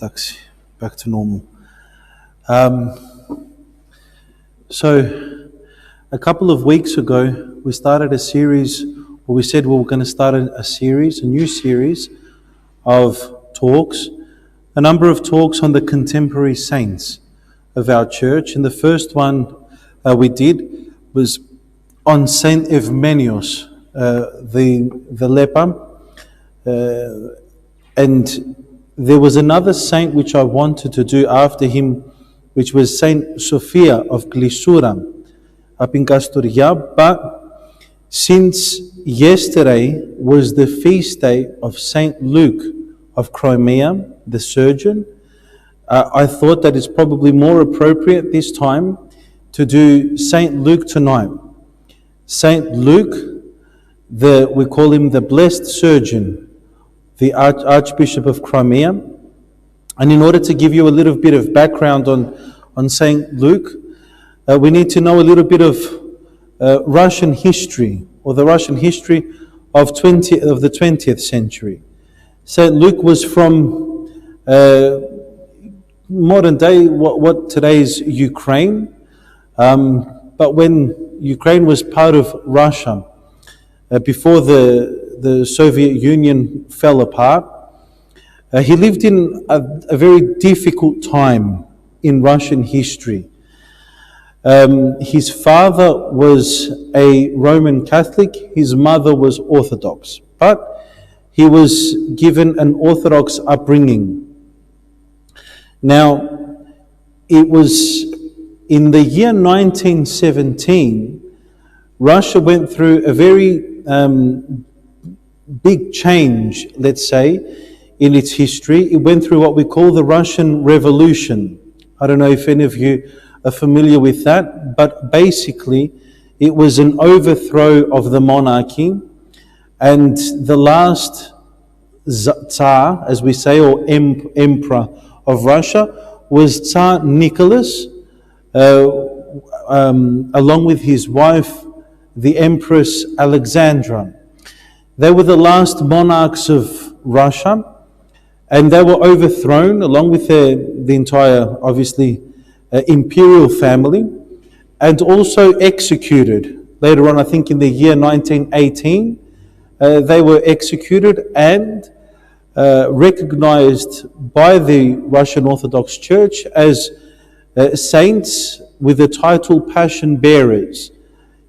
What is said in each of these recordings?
Taxi, back to normal. So, a couple of weeks ago, we started a series, or we said we were going to start a new series of talks, a number of talks on the contemporary saints of our church. And the first one we did was on Saint Eumenios, the leper, and there was another saint which I wanted to do after him, which was Saint Sophia of Glycura up in Castoria. But since yesterday was the feast day of Saint Luke of Crimea, the surgeon, I thought that it's probably more appropriate this time to do Saint Luke tonight. Saint Luke, we call him the Blessed Surgeon, the Archbishop of Crimea. And in order to give you a little bit of background on Saint Luke, we need to know a little bit of Russian history, or the Russian history of the 20th century. Saint Luke was from modern day, what today is Ukraine, but when Ukraine was part of Russia, before the Soviet Union fell apart, he lived in a very difficult time in Russian history. His father was a Roman Catholic, his mother was Orthodox, but he was given an Orthodox upbringing. Now, it was in the year 1917, Russia went through a very big change, let's say, in its history. It went through what we call the Russian Revolution. I don't know if any of you are familiar with that, but basically it was an overthrow of the monarchy, and the last Tsar, as we say, or Emperor of Russia was Tsar Nicholas, along with his wife, the Empress Alexandra. They were the last monarchs of Russia, and they were overthrown along with the entire, obviously, imperial family, and also executed. Later on, I think in the year 1918, they were executed and recognized by the Russian Orthodox Church as saints with the title Passion Bearers.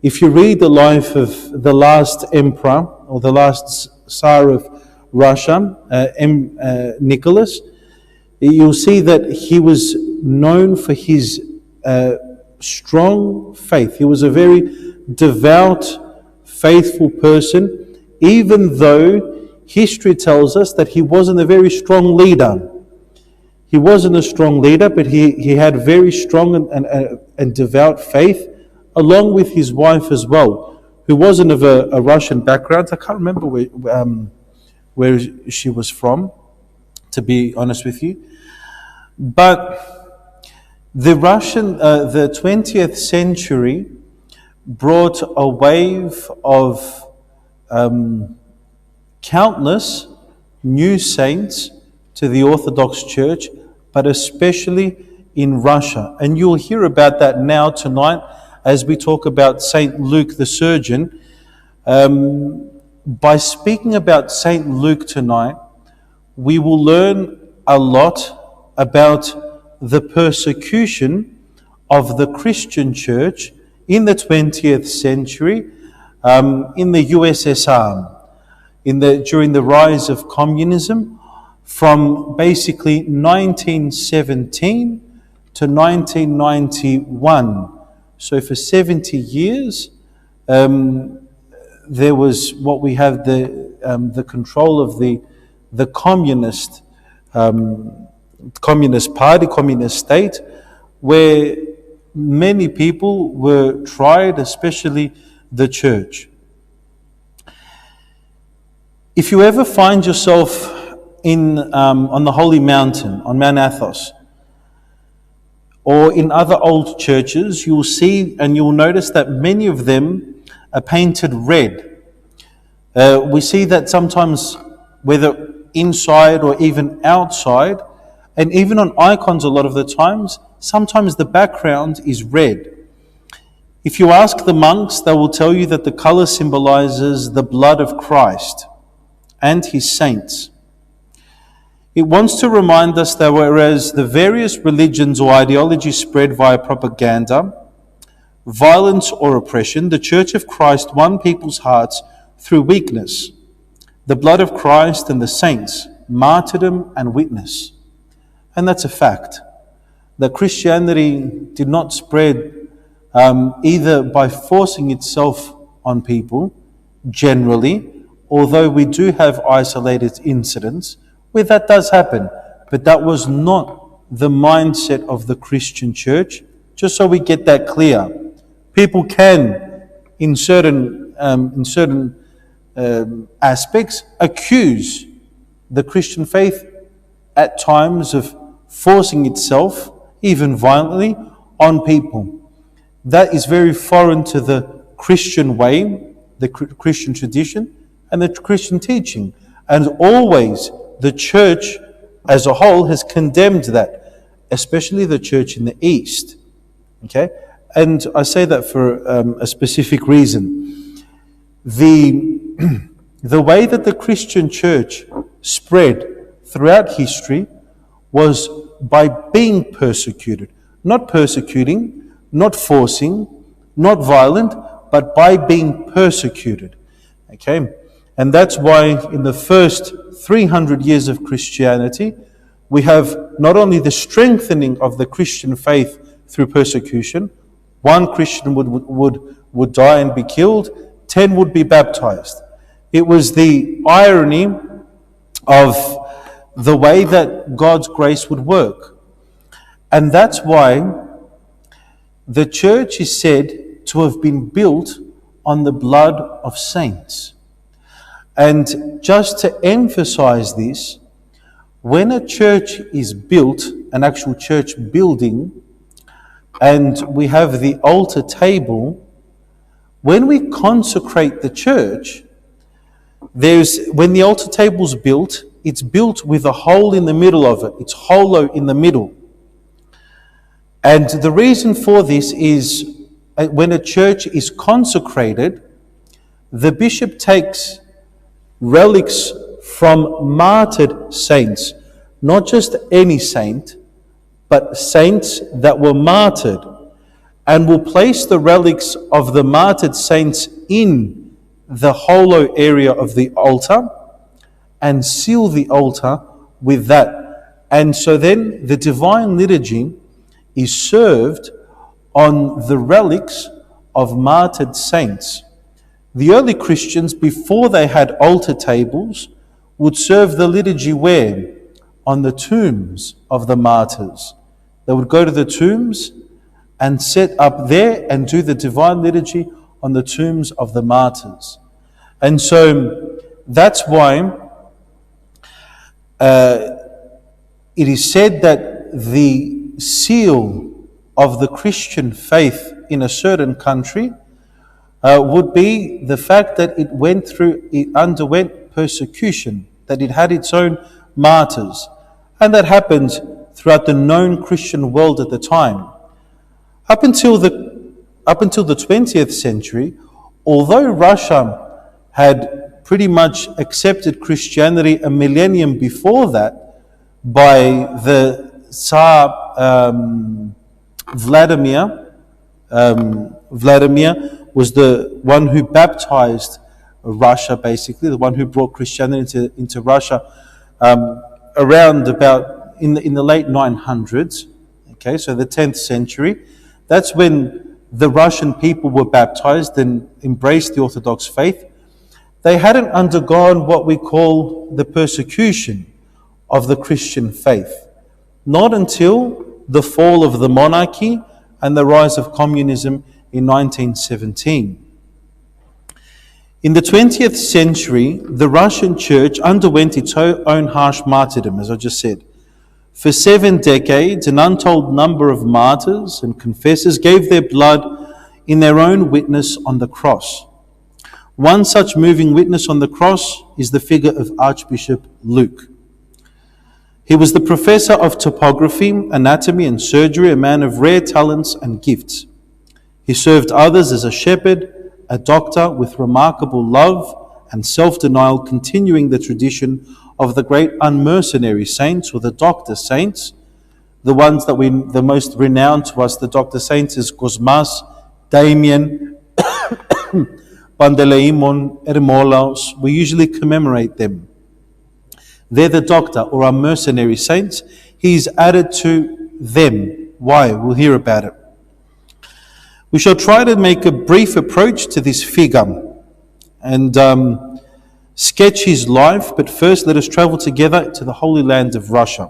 If you read the life of the last emperor, or the last Tsar of Russia, Nicholas, you'll see that he was known for his strong faith. He was a very devout, faithful person, even though history tells us that he wasn't a very strong leader. He wasn't a strong leader, but he had very strong and devout faith, along with his wife as well, who wasn't of a Russian background. I can't remember where she was from, to be honest with you. But the 20th century brought a wave of countless new saints to the Orthodox Church, but especially in Russia. And you'll hear about that now tonight as we talk about Saint Luke the Surgeon. By speaking about Saint Luke tonight, we will learn a lot about the persecution of the Christian Church in the 20th century in the USSR, during the rise of communism from basically 1917 to 1991. So for 70 years, there was what we have the control of the communist party, communist state, where many people were tried, especially the church. If you ever find yourself on the Holy Mountain, on Mount Athos, or in other old churches, you'll see and you'll notice that many of them are painted red. We see that sometimes, whether inside or even outside, And even on icons a lot of the times, sometimes the background is red. If you ask the monks, they will tell you that the color symbolizes the blood of Christ and his saints. It wants to remind us that whereas the various religions or ideologies spread via propaganda, violence or oppression, the Church of Christ won people's hearts through weakness, the blood of Christ and the saints, martyrdom and witness. And that's a fact. That Christianity did not spread either by forcing itself on people, generally, although we do have isolated incidents where that does happen, but that was not the mindset of the Christian Church, just so we get that clear. People can, in certain aspects, accuse the Christian faith at times of forcing itself, even violently, on people. That is very foreign to the Christian way, the Christian tradition, and the Christian teaching. And always the Church as a whole has condemned that, especially the Church in the East. Okay? And I say that for a specific reason. The way that the Christian Church spread throughout history was by being persecuted. Not persecuting, not forcing, not violent, but by being persecuted. Okay? And that's why in the first 300 years of Christianity, we have not only the strengthening of the Christian faith through persecution. One Christian would die and be killed, 10 would be baptized. It was the irony of the way that God's grace would work. And that's why the church is said to have been built on the blood of saints. And just to emphasize this, when a church is built, an actual church building, and we have the altar table, when we consecrate the church, when the altar table's built, it's built with a hole in the middle of it. It's hollow in the middle. And the reason for this is when a church is consecrated, the bishop takes relics from martyred saints, not just any saint, but saints that were martyred, and will place the relics of the martyred saints in the hollow area of the altar and seal the altar with that. And so then the divine liturgy is served on the relics of martyred saints. The early Christians, before they had altar tables, would serve the liturgy where? On the tombs of the martyrs. They would go to the tombs and set up there and do the divine liturgy on the tombs of the martyrs. And so that's why it is said that the seal of the Christian faith in a certain country would be the fact that it underwent persecution, that it had its own martyrs. And that happened throughout the known Christian world at the time. Up until the 20th century, although Russia had pretty much accepted Christianity a millennium before that by the Tsar Vladimir. Vladimir was the one who baptized Russia, basically, the one who brought Christianity into Russia around about in the late 900s, okay, so the 10th century. That's when the Russian people were baptized and embraced the Orthodox faith. They hadn't undergone what we call the persecution of the Christian faith, not until the fall of the monarchy and the rise of communism in 1917. In the 20th century, the Russian church underwent its own harsh martyrdom, as I just said. For 7 decades, an untold number of martyrs and confessors gave their blood in their own witness on the cross. One such moving witness on the cross is the figure of Archbishop Luke. He was the professor of topography, anatomy and surgery, a man of rare talents and gifts. He served others as a shepherd, a doctor with remarkable love and self-denial, continuing the tradition of the great unmercenary saints, or the doctor saints. The ones that the most renowned to us, the doctor saints, is Cosmas, Damien, Panteleimon, Ermolaus. We usually commemorate them. They're the doctor or our mercenary saints. He's added to them. Why? We'll hear about it. We shall try to make a brief approach to this figure and sketch his life, but first let us travel together to the Holy Land of Russia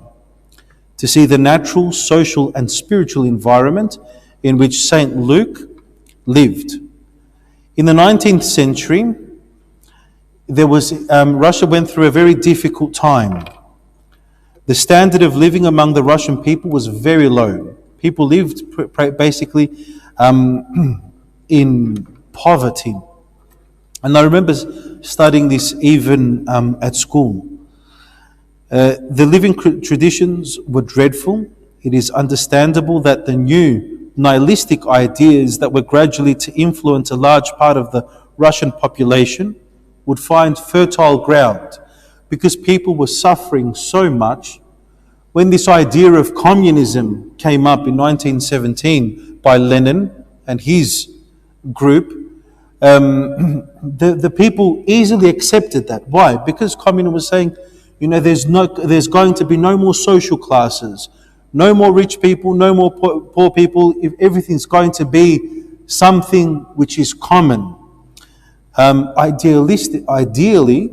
to see the natural, social and spiritual environment in which Saint Luke lived. In the 19th century, Russia went through a very difficult time. The standard of living among the Russian people was very low. People lived basically in poverty. And I remember studying this even at school. The living traditions were dreadful. It is understandable that the new nihilistic ideas that were gradually to influence a large part of the Russian population would find fertile ground, because people were suffering so much. When this idea of communism came up in 1917 by Lenin and his group, the people easily accepted that. Why? Because communism was saying, there's going to be no more social classes, no more rich people, no more poor people. Everything's going to be something which is common. Ideally,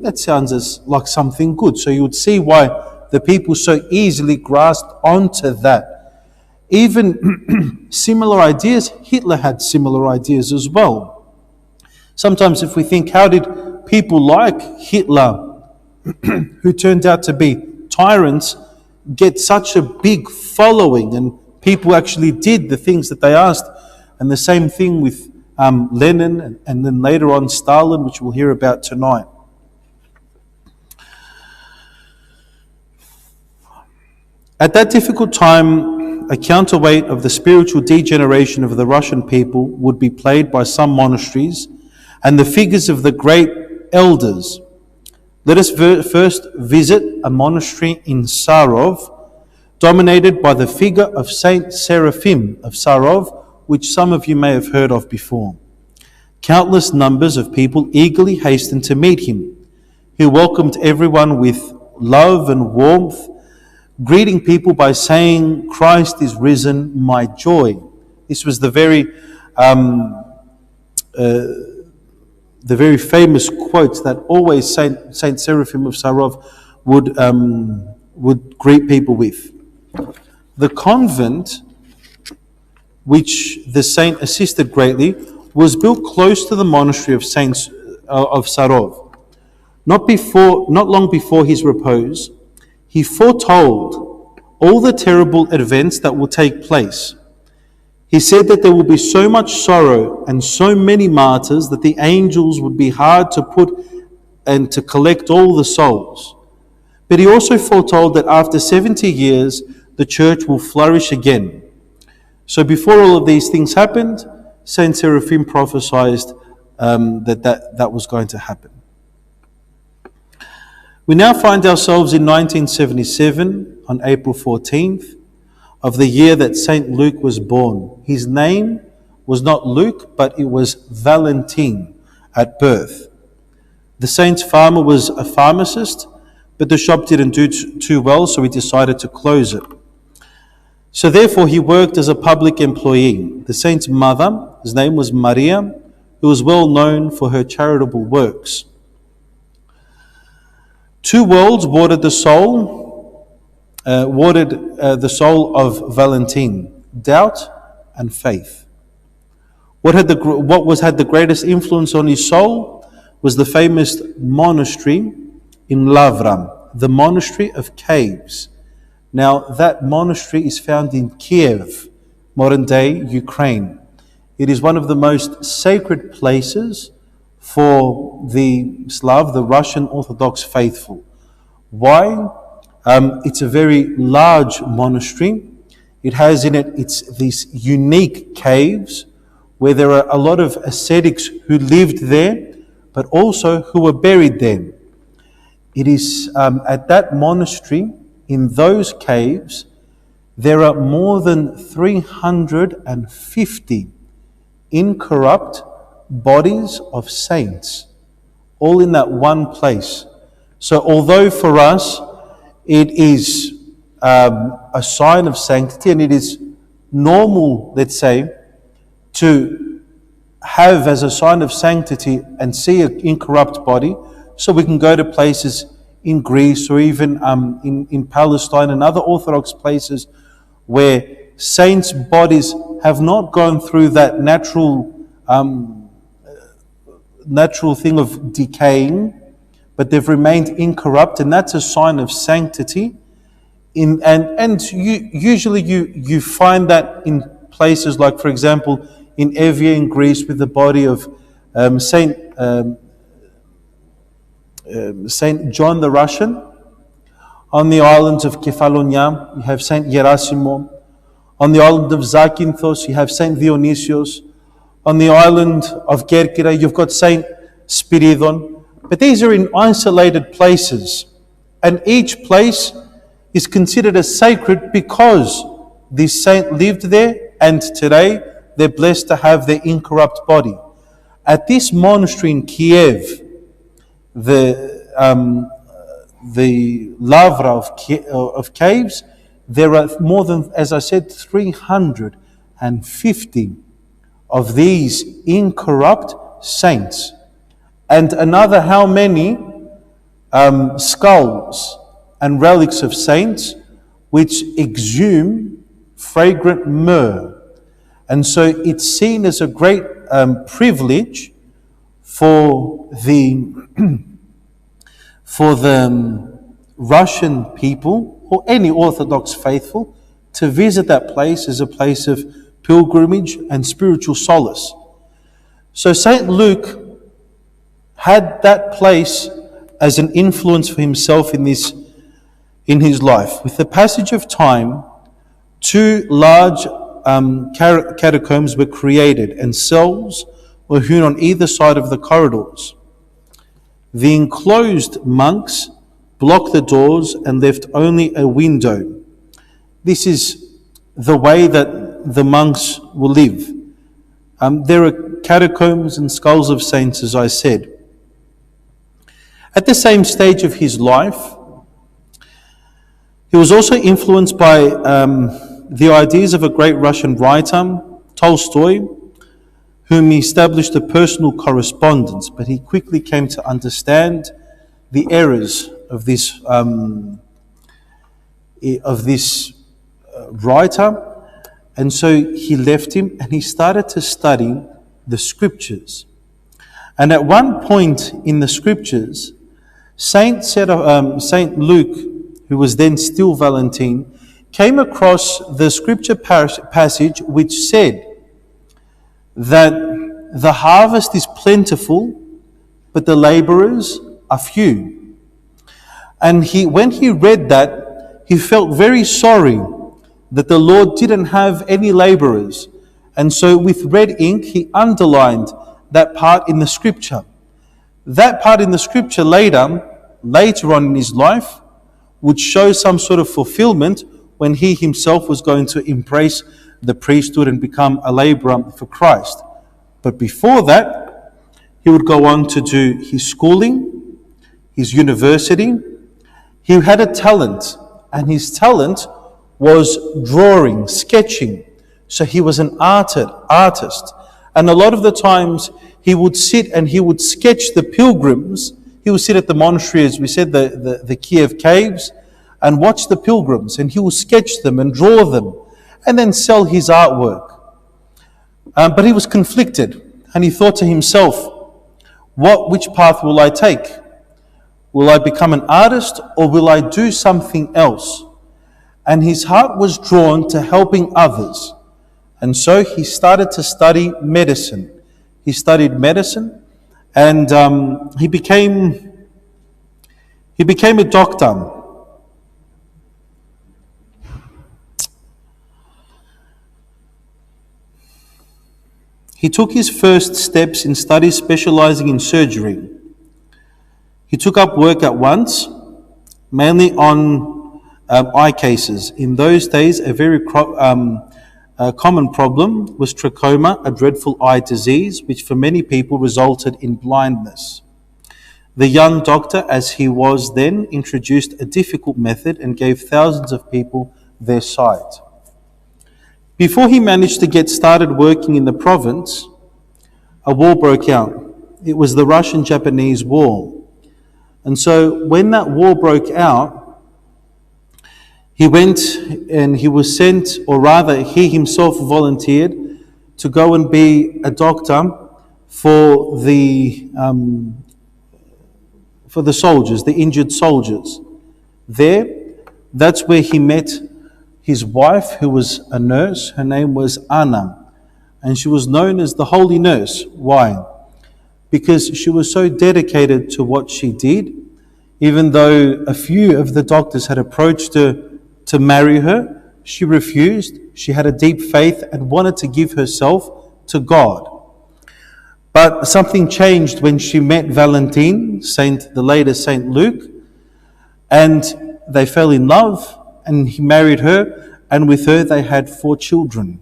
that sounds like something good. So you would see why the people so easily grasped onto that. Even similar ideas, Hitler had similar ideas as well. Sometimes if we think, how did people like Hitler, who turned out to be tyrants, get such a big following, and people actually did the things that they asked? And the same thing with Lenin, and then later on Stalin, which we'll hear about tonight. At that difficult time, a counterweight of the spiritual degeneration of the Russian people would be played by some monasteries and the figures of the great elders. Let us first visit a monastery in Sarov, dominated by the figure of Saint Seraphim of Sarov, which some of you may have heard of before. Countless numbers of people eagerly hastened to meet him. He welcomed everyone with love and warmth, greeting people by saying, "Christ is risen, my joy." This was the very famous quote that always Saint Seraphim of Sarov would greet people with. The convent, which the saint assisted greatly, was built close to the monastery of Saints of Sarov. Not long before his repose, he foretold all the terrible events that will take place. He said that there will be so much sorrow and so many martyrs that the angels would be hard to put and to collect all the souls. But he also foretold that after 70 years, the church will flourish again. So before all of these things happened, Saint Seraphim prophesied that was going to happen. We now find ourselves in 1977, on April 14th, of the year that Saint Luke was born. His name was not Luke, but it was Valentin at birth. The saint's farmer was a pharmacist, but the shop didn't do too well, so he decided to close it. So therefore he worked as a public employee. The saint's mother, his name was Maria, who was well known for her charitable works. Two worlds watered the soul of Valentin: doubt and faith. What had the greatest influence on his soul was the famous monastery in Lavra, the monastery of caves. Now, that monastery is found in Kiev, modern-day Ukraine. It is one of the most sacred places for the Slav, the Russian Orthodox faithful. Why? It's a very large monastery. It has in it these unique caves where there are a lot of ascetics who lived there, but also who were buried there. It is at that monastery, in those caves, there are more than 350 incorrupt bodies of saints, all in that one place. So although for us it is a sign of sanctity, and it is normal, let's say, to have as a sign of sanctity and see an incorrupt body, so we can go to places in Greece or even in Palestine and other Orthodox places where saints' bodies have not gone through that natural thing of decaying, but they've remained incorrupt, and that's a sign of sanctity. Usually you find that in places like, for example, in Evia in Greece, with the body of Saint John the Russian. On the islands of Kefalonia, you have Saint Gerasimo. On the island of Zakynthos, you have Saint Dionysios. On the island of Kerkyra, you've got Saint Spiridon. But these are in isolated places, and each place is considered as sacred because this saint lived there, and today they're blessed to have their incorrupt body. At this monastery in Kiev, the Lavra of caves, there are more than, as I said, 350 of these incorrupt saints. And another how many skulls and relics of saints which exhume fragrant myrrh. And so it's seen as a great privilege for the Russian people or any Orthodox faithful to visit that place as a place of pilgrimage and spiritual solace. So Saint Luke had that place as an influence for himself in his life. With the passage of time, two large catacombs were created, and cells were hewn on either side of the corridors. The enclosed monks blocked the doors and left only a window. This is the way that the monks will live. There are catacombs and skulls of saints, as I said. At the same stage of his life, he was also influenced by the ideas of a great Russian writer, Tolstoy, whom he established a personal correspondence, but he quickly came to understand the errors of this writer, and so he left him and he started to study the scriptures. And at one point in the scriptures, Saint Luke, who was then still Valentine, came across the scripture passage which said that the harvest is plentiful, but the laborers are few. And when he read that, he felt very sorry that the Lord didn't have any laborers. And so with red ink, he underlined that part in the scripture. That part in the scripture later on in his life would show some sort of fulfillment when he himself was going to embrace the priesthood and become a laborer for Christ. But before that, he would go on to do his schooling, his university. He had a talent, and his talent was drawing, sketching. So he was an artist. And a lot of the times he would sit and he would sketch the pilgrims. He would sit at the monastery, as we said, the Kiev caves, and watch the pilgrims, and he would sketch them and draw them and then sell his artwork. But he was conflicted, and he thought to himself, which path will I take? Will I become an artist, or will I do something else? And his heart was drawn to helping others. And so he started to study medicine. He studied medicine, and he became a doctor. He took his first steps in studies specializing in surgery. He took up work at once, mainly on eye cases. In those days, a very common problem was trachoma, a dreadful eye disease, which for many people resulted in blindness. The young doctor, as he was then, introduced a difficult method and gave thousands of people their sight. Before he managed to get started working in the province, a war broke out. It was the Russian-Japanese War. And so when that war broke out, he went and he was sent, or rather he himself volunteered to go and be a doctor for the soldiers, the injured soldiers. That's where he met his wife, who was a nurse. Her name was Anna, and she was known as the Holy Nurse. Why? Because she was so dedicated to what she did, even though a few of the doctors had approached her to marry her, she refused. She had a deep faith and wanted to give herself to God. But something changed when she met Valentine, the later Saint Luke, and they fell in love, and he married her, and with her they had 4 children.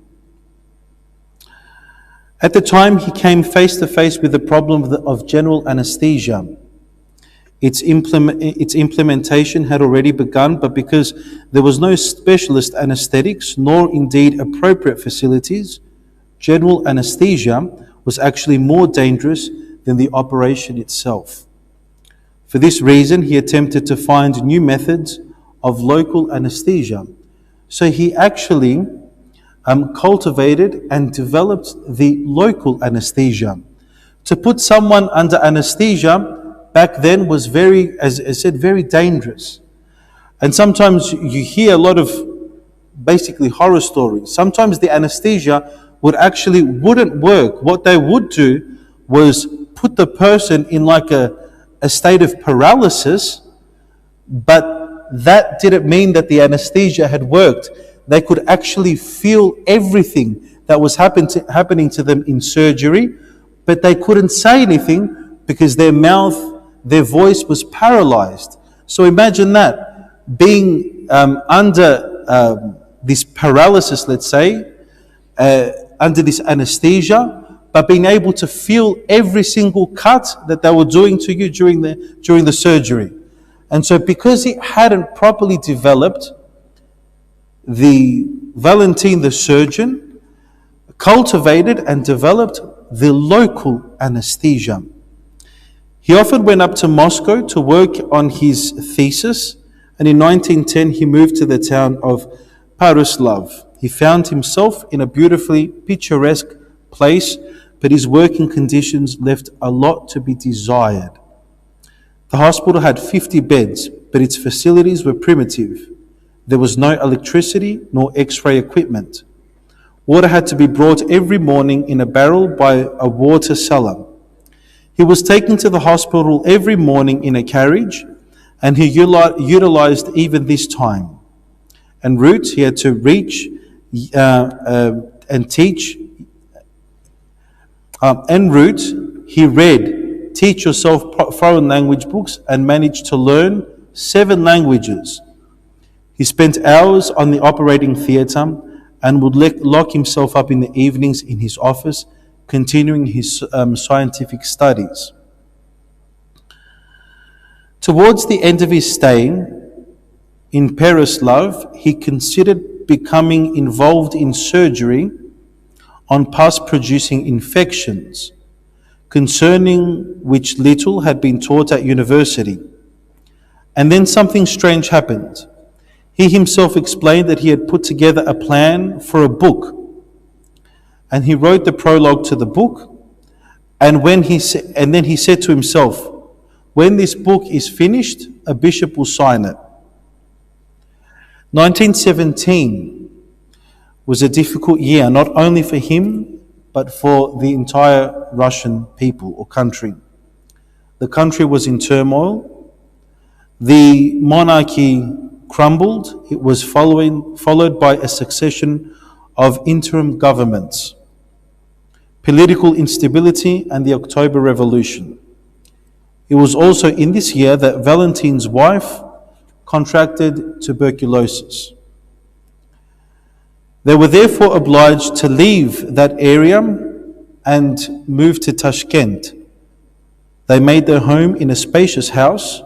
At the time, he came face to face with the problem of general anesthesia. Its implementation had already begun, but because there was no specialist anesthetics, nor indeed appropriate facilities, general anesthesia was actually more dangerous than the operation itself. For this reason, he attempted to find new methods of local anesthesia. So he actually cultivated and developed the local anesthesia. To put someone under anesthesia back then was very, as I said, very dangerous. And sometimes you hear a lot of basically horror stories. Sometimes the anesthesia wouldn't work. What they would do was put the person in like a state of paralysis, but that didn't mean that the anesthesia had worked. They could actually feel everything that was happening to them in surgery, but they couldn't say anything because their voice was paralyzed. So imagine that, being under this paralysis, let's say, under this anesthesia, but being able to feel every single cut that they were doing to you during the surgery. And so because it hadn't properly developed, the Valentine, the surgeon, cultivated and developed the local anesthesia. He often went up to Moscow to work on his thesis, and in 1910 he moved to the town of Paruslav. He found himself in a beautifully picturesque place, but his working conditions left a lot to be desired. The hospital had 50 beds, but its facilities were primitive. There was no electricity nor X-ray equipment. Water had to be brought every morning in a barrel by a water seller. He was taken to the hospital every morning in a carriage, and he utilized even this time. En route, he had to reach and teach. En route, he read Teach Yourself foreign language books and managed to learn 7 languages. He spent hours on the operating theatre and would lock himself up in the evenings in his office, continuing his scientific studies. Towards the end of his stay in Pereslav, he considered becoming involved in surgery on pus-producing infections, concerning which little had been taught at university. And then something strange happened. He himself explained that he had put together a plan for a book, and he wrote the prologue to the book. And then he said to himself, "When this book is finished, a bishop will sign it." 1917 was a difficult year, not only for him, but for the entire Russian people or country. The country was in turmoil. The monarchy crumbled. It was followed by a succession of interim governments. political instability, and the October Revolution. It was also in this year that Valentin's wife contracted tuberculosis. They were therefore obliged to leave that area and move to Tashkent. They made their home in a spacious house,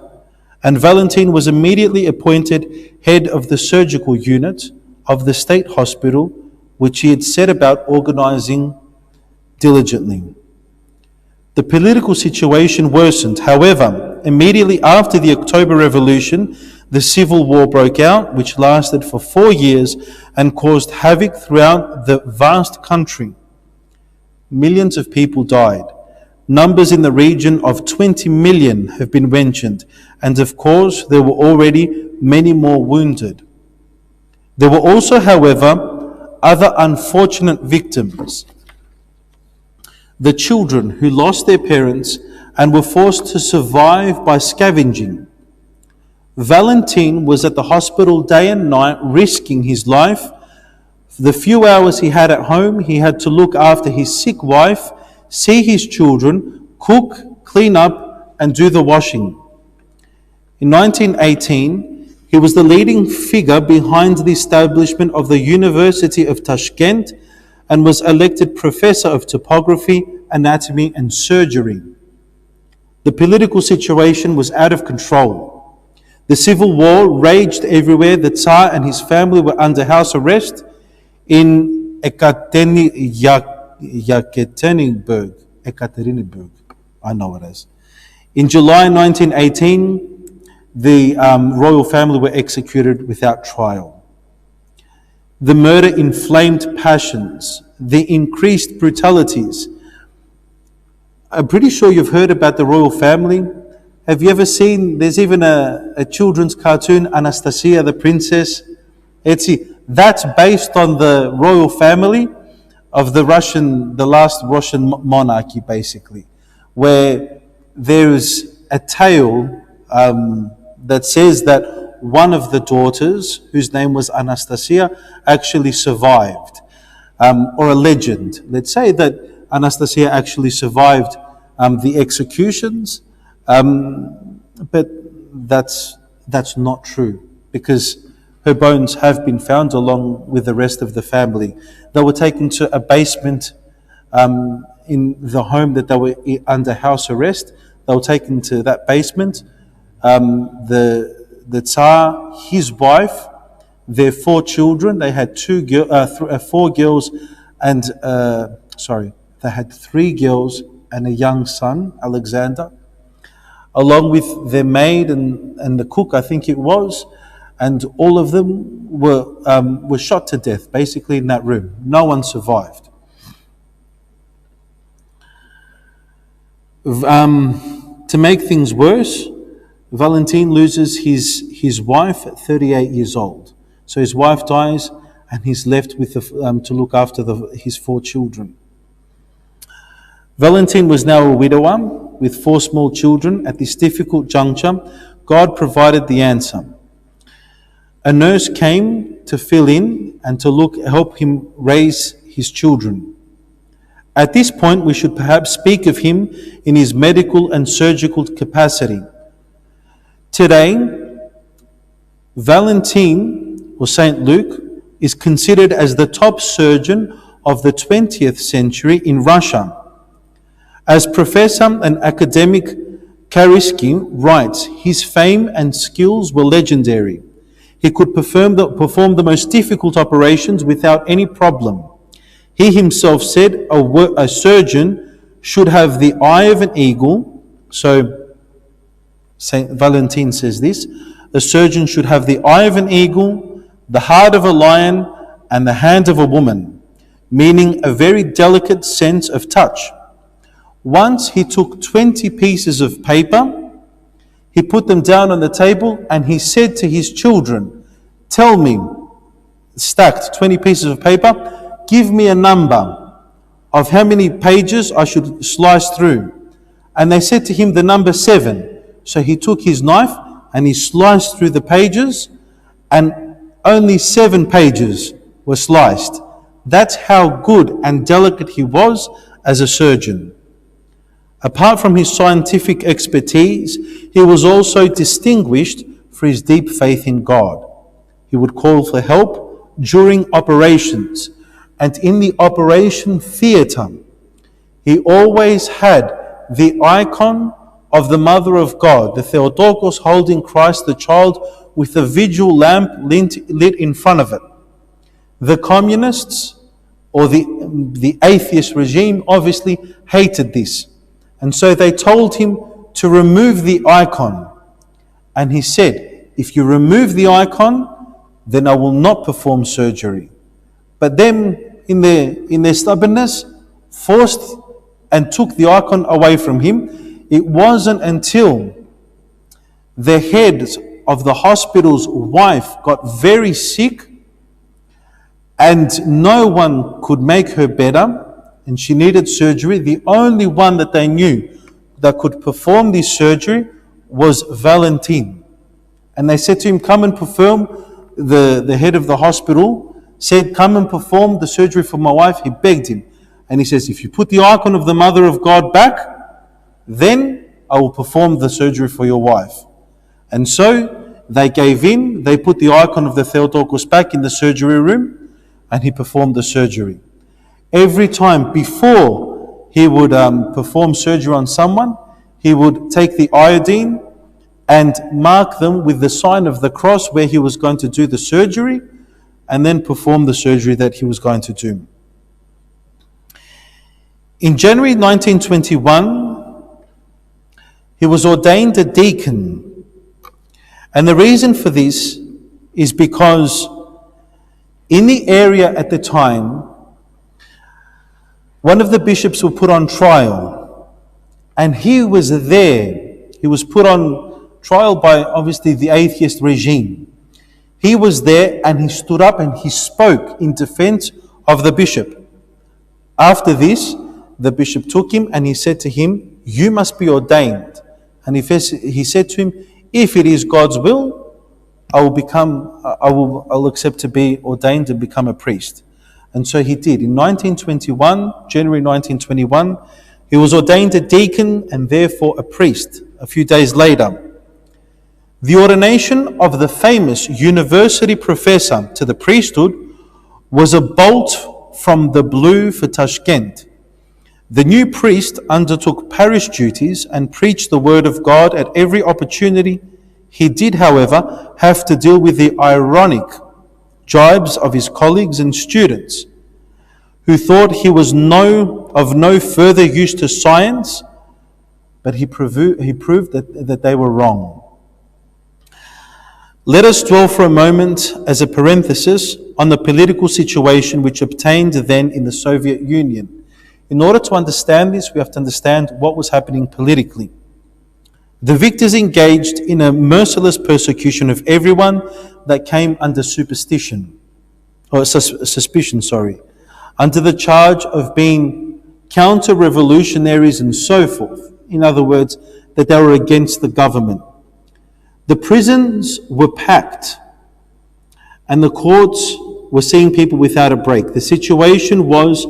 and Valentin was immediately appointed head of the surgical unit of the state hospital, which he had set about organizing diligently. The political situation worsened. However, immediately after the October Revolution, the civil war broke out, which lasted for 4 years and caused havoc throughout the vast country. Millions of people died. Numbers in the region of 20 million have been mentioned, and of course there were already many more wounded. There were also, however, other unfortunate victims. The children who lost their parents and were forced to survive by scavenging. Valentin was at the hospital day and night, risking his life. For the few hours he had at home, he had to look after his sick wife, see his children, cook, clean up, and do the washing. In 1918, he was the leading figure behind the establishment of the University of Tashkent and was elected professor of topography, anatomy, and surgery. The political situation was out of control. The civil war raged everywhere. The Tsar and his family were under house arrest in Ekaterinburg, I know it is. In July 1918, the royal family were executed without trial. The murder inflamed passions, the increased brutalities. I'm pretty sure you've heard about the royal family. Have you ever seen, there's even a children's cartoon, Anastasia the Princess? That's based on the royal family of the last Russian monarchy, basically, where there's a tale that says that one of the daughters, whose name was Anastasia, actually survived, or a legend. Let's say that Anastasia actually survived the executions, but that's not true, because her bones have been found along with the rest of the family. They were taken to a basement in the home that they were under house arrest. They were taken to that basement. The Tsar, his wife, their 4 children, they had 4 girls and, they had 3 girls and a young son, Alexander, along with their maid and the cook, I think it was, and all of them were shot to death, basically in that room. No one survived. To make things worse, Valentin loses his wife at 38 years old. So his wife dies, and he's left with to look after his 4 children. Valentin was now a widower with 4 small children. At this difficult juncture, God provided the answer. A nurse came to fill in and to help him raise his children. At this point, we should perhaps speak of him in his medical and surgical capacity. Today, Valentin, or Saint Luke, is considered as the top surgeon of the 20th century in Russia. As professor and academic, Paraskevi writes, his fame and skills were legendary. He could perform the most difficult operations without any problem. He himself said a surgeon should have the eye of an eagle. So Saint Valentin says this: a surgeon should have the eye of an eagle, the heart of a lion, and the hand of a woman, meaning a very delicate sense of touch. Once he took 20 pieces of paper, he put them down on the table, and he said to his children, "Tell me," stacked 20 pieces of paper, "give me a number of how many pages I should slice through." And they said to him the number 7. So he took his knife and he sliced through the pages, and only 7 pages were sliced. That's how good and delicate he was as a surgeon. Apart from his scientific expertise, he was also distinguished for his deep faith in God. He would call for help during operations, and in the operation theatre, he always had the icon of the Mother of God, the Theotokos, holding Christ the child with a vigil lamp lit in front of it. The communists or the atheist regime obviously hated this, and so they told him to remove the icon. And he said, if you remove the icon, then I will not perform surgery. But then, in their stubbornness, forced and took the icon away from him. It wasn't until the head of the hospital's wife got very sick and no one could make her better, and she needed surgery. The only one that they knew that could perform this surgery was Valentin. And they said to him, come and perform, the head of the hospital said, come and perform the surgery for my wife. He begged him. And he says, if you put the icon of the Mother of God back, then I will perform the surgery for your wife. And so they gave in. They put the icon of the Theotokos back in the surgery room, and he performed the surgery. Every time before he would perform surgery on someone, he would take the iodine and mark them with the sign of the cross where he was going to do the surgery, and then perform the surgery that he was going to do. In January 1921, he was ordained a deacon. And the reason for this is because in the area at the time, one of the bishops was put on trial. And he was there. He was put on trial by obviously the atheist regime. He was there and he stood up and he spoke in defense of the bishop. After this, the bishop took him and he said to him, you must be ordained. And he said to him, if it is God's will, I'll accept to be ordained and become a priest. And so he did. In January 1921, he was ordained a deacon and therefore a priest. A few days later, the ordination of the famous university professor to the priesthood was a bolt from the blue for Tashkent. The new priest undertook parish duties and preached the word of God at every opportunity. He did, however, have to deal with the ironic jibes of his colleagues and students, who thought he was of no further use to science, but he proved that they were wrong. Let us dwell for a moment, as a parenthesis, on the political situation which obtained then in the Soviet Union. In order to understand this, we have to understand what was happening politically. The victors engaged in a merciless persecution of everyone that came under suspicion, under the charge of being counter-revolutionaries and so forth. In other words, that they were against the government. The prisons were packed and the courts were seeing people without a break. The situation was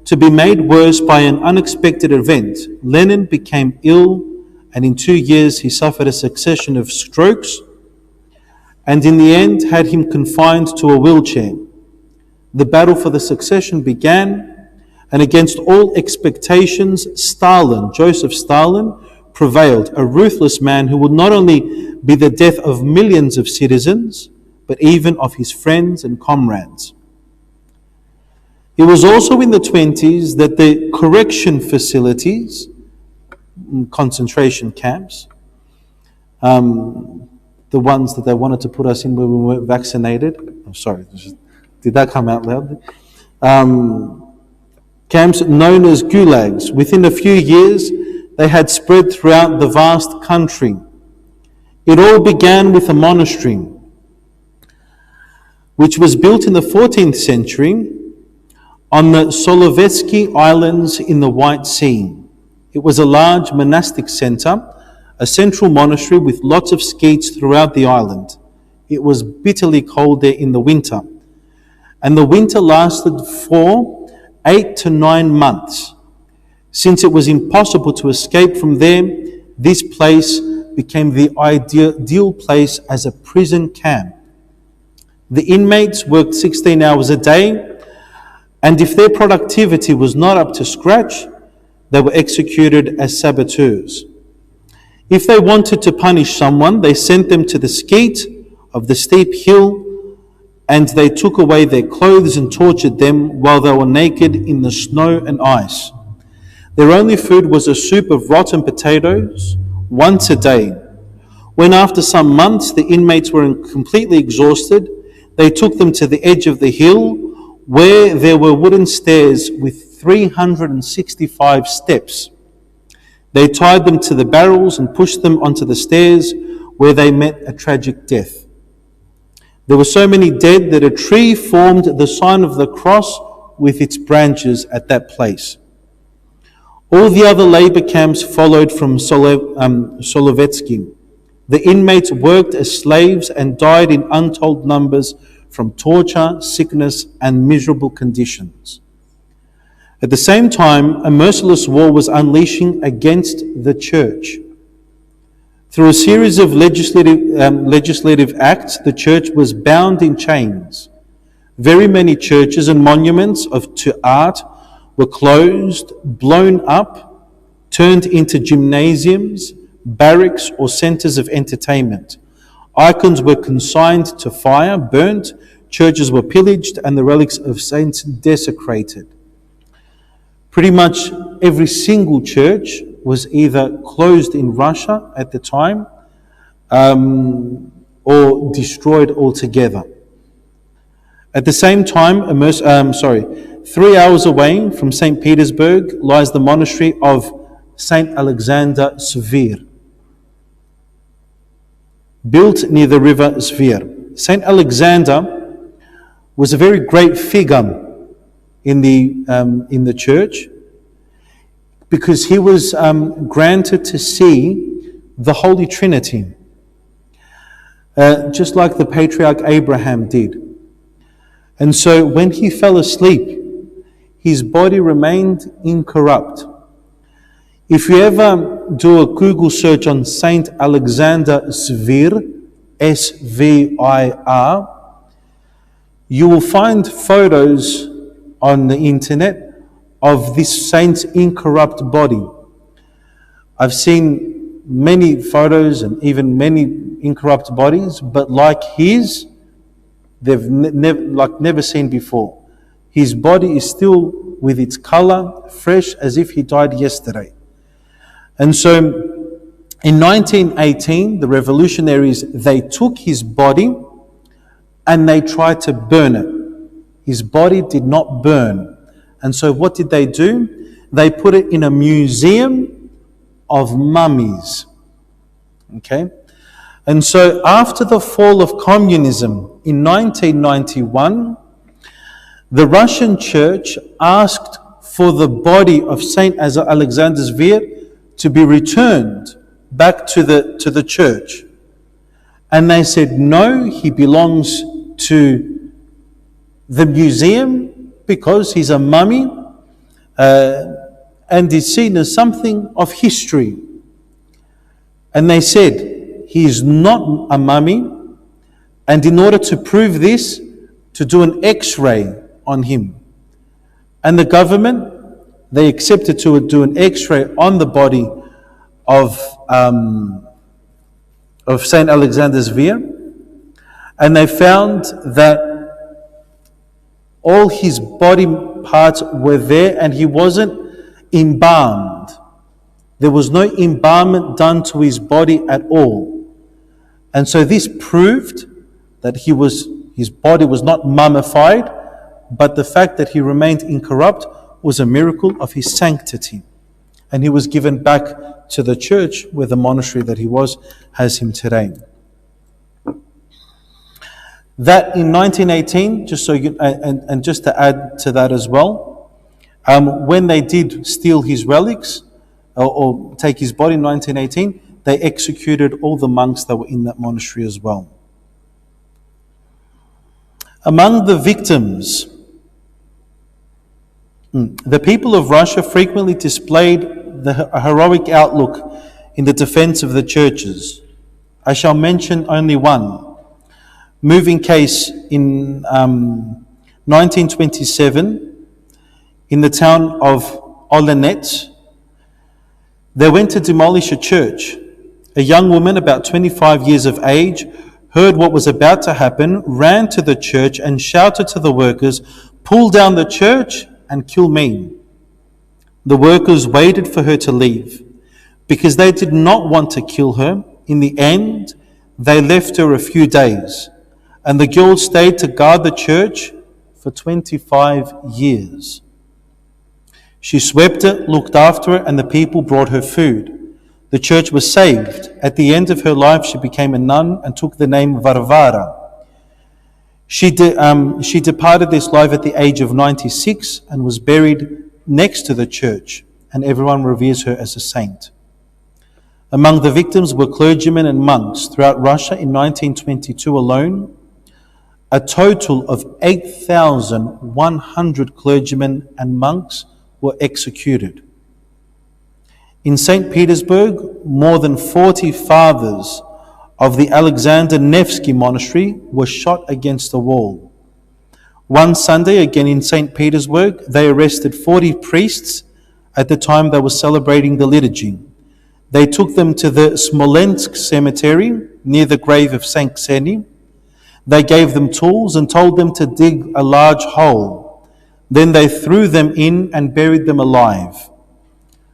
to be made worse by an unexpected event. Lenin became ill, and in 2 years he suffered a succession of strokes and in the end had him confined to a wheelchair. The battle for the succession began, and against all expectations, Joseph Stalin, prevailed, a ruthless man who would not only be the death of millions of citizens, but even of his friends and comrades. It was also in the 1920s that the correction facilities, concentration camps, the ones that they wanted to put us in when we weren't vaccinated, did that come out loud? Camps known as gulags. Within a few years, they had spread throughout the vast country. It all began with a monastery, which was built in the 14th century on the Solovetsky Islands in the White Sea. It was a large monastic center, a central monastery with lots of skeets throughout the island. It was bitterly cold there in the winter, and the winter lasted for 8 to 9 months. Since it was impossible to escape from there, this place became the ideal place as a prison camp. The inmates worked 16 hours a day, and if their productivity was not up to scratch, they were executed as saboteurs. If they wanted to punish someone, they sent them to the skeet of the steep hill, and they took away their clothes and tortured them while they were naked in the snow and ice. Their only food was a soup of rotten potatoes once a day. When after some months the inmates were completely exhausted, they took them to the edge of the hill where there were wooden stairs with 365 steps. They tied them to the barrels and pushed them onto the stairs where they met a tragic death. There were so many dead that a tree formed the sign of the cross with its branches at that place. All the other labor camps followed from Solovetsky. The inmates worked as slaves and died in untold numbers from torture, sickness, and miserable conditions. At the same time, a merciless war was unleashing against the Church. Through a series of legislative acts, the Church was bound in chains. Very many churches and monuments to art were closed, blown up, turned into gymnasiums, barracks, or centers of entertainment. Icons were consigned to fire, burnt, churches were pillaged, and the relics of saints desecrated. Pretty much every single church was either closed in Russia at the time or destroyed altogether. At the same time, 3 hours away from St. Petersburg lies the monastery of St. Alexander Svir, built near the river Svir. St. Alexander was a very great figure in the church because he was granted to see the Holy Trinity, just like the Patriarch Abraham did. And so when he fell asleep, his body remained incorrupt. If you ever do a Google search on Saint Alexander Svir, S-V-I-R, you will find photos on the internet of this saint's incorrupt body. I've seen many photos and even many incorrupt bodies, but like his, they've never seen before. His body is still with its color, fresh as if he died yesterday. And so in 1918, the revolutionaries, they took his body and they tried to burn it. His body did not burn. And so what did they do? They put it in a museum of mummies. Okay? And so after the fall of communism in 1991, the Russian Church asked for the body of Saint Alexander Svir to be returned back to the church. And they said, no, he belongs to the museum because he's a mummy and is seen as something of history. And they said, he is not a mummy, and in order to prove this, to do an X-ray on him. And the government, they accepted to do an X-ray on the body of Saint Alexander Svir, and they found that all his body parts were there and he wasn't embalmed. There was no embalmment done to his body at all. And so this proved that his body was not mummified, but the fact that he remained incorrupt was a miracle of his sanctity. And he was given back to the church where the monastery that he was has him today. That in 1918, just to add to that as well, when they did steal his relics or take his body in 1918, they executed all the monks that were in that monastery as well. Among the victims The people of Russia frequently displayed the heroic outlook in the defense of the churches. I shall mention only one. Moving case in 1927 in the town of Olenets. They went to demolish a church. A young woman about 25 years of age heard what was about to happen, ran to the church and shouted to the workers, "Pull down the church and kill me." The workers waited for her to leave. Because they did not want to kill her, in the end, they left her a few days, and the girl stayed to guard the church for 25 years. She swept it, looked after it, and the people brought her food. The church was saved. At the end of her life, she became a nun and took the name Varvara. She departed this life at the age of 96 and was buried next to the church, and everyone reveres her as a saint. Among the victims were clergymen and monks. Throughout Russia in 1922 alone, a total of 8,100 clergymen and monks were executed. In St. Petersburg, more than 40 fathers of the Alexander Nevsky monastery were shot against a wall. One Sunday, again in St. Petersburg, they arrested 40 priests at the time they were celebrating the liturgy. They took them to the Smolensk cemetery near the grave of Saint Kseny. They gave them tools and told them to dig a large hole. Then they threw them in and buried them alive.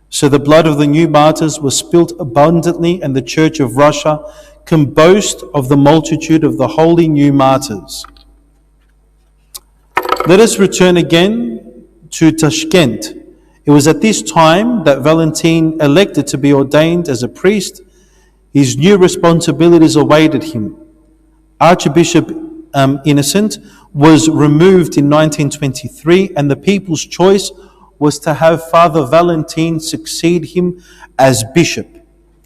So the blood of the new martyrs was spilt abundantly, and the Church of Russia can boast of the multitude of the holy new martyrs. Let us return again to Tashkent. It was at this time that Valentin elected to be ordained as a priest. His new responsibilities awaited him. Archbishop Innocent was removed in 1923, and the people's choice was to have Father Valentin succeed him as bishop.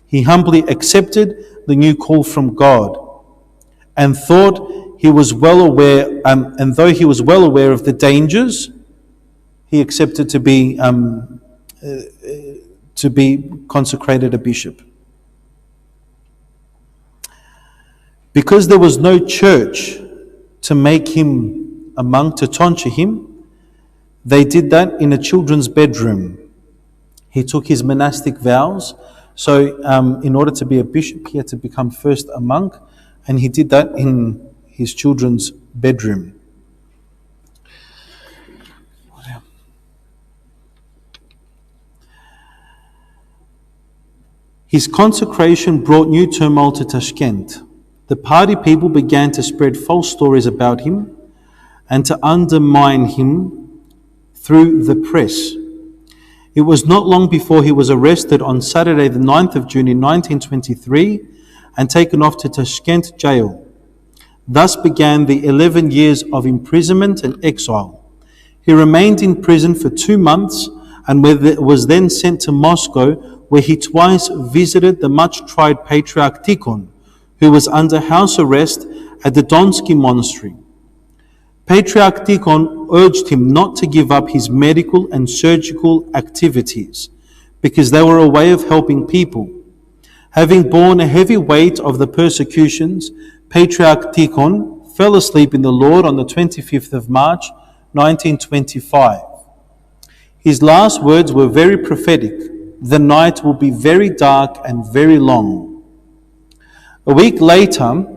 He humbly accepted the new call from God, and thought he was well aware, and though he was well aware of the dangers, he accepted to be consecrated a bishop. Because there was no church to make him a monk, to tonsure him, they did that in a children's bedroom. He took his monastic vows. So in order to be a bishop, he had to become first a monk, and he did that in his children's bedroom. His consecration brought new turmoil to Tashkent. The party people began to spread false stories about him and to undermine him through the press. It was not long before he was arrested on Saturday the 9th of June in 1923 and taken off to Tashkent jail. Thus began the 11 years of imprisonment and exile. He remained in prison for 2 months and was then sent to Moscow, where he twice visited the much-tried Patriarch Tikhon, who was under house arrest at the Donsky monastery. Patriarch Tikhon urged him not to give up his medical and surgical activities, because they were a way of helping people. Having borne a heavy weight of the persecutions, Patriarch Tikhon fell asleep in the Lord on the 25th of March, 1925. His last words were very prophetic. The night will be very dark and very long. A week later,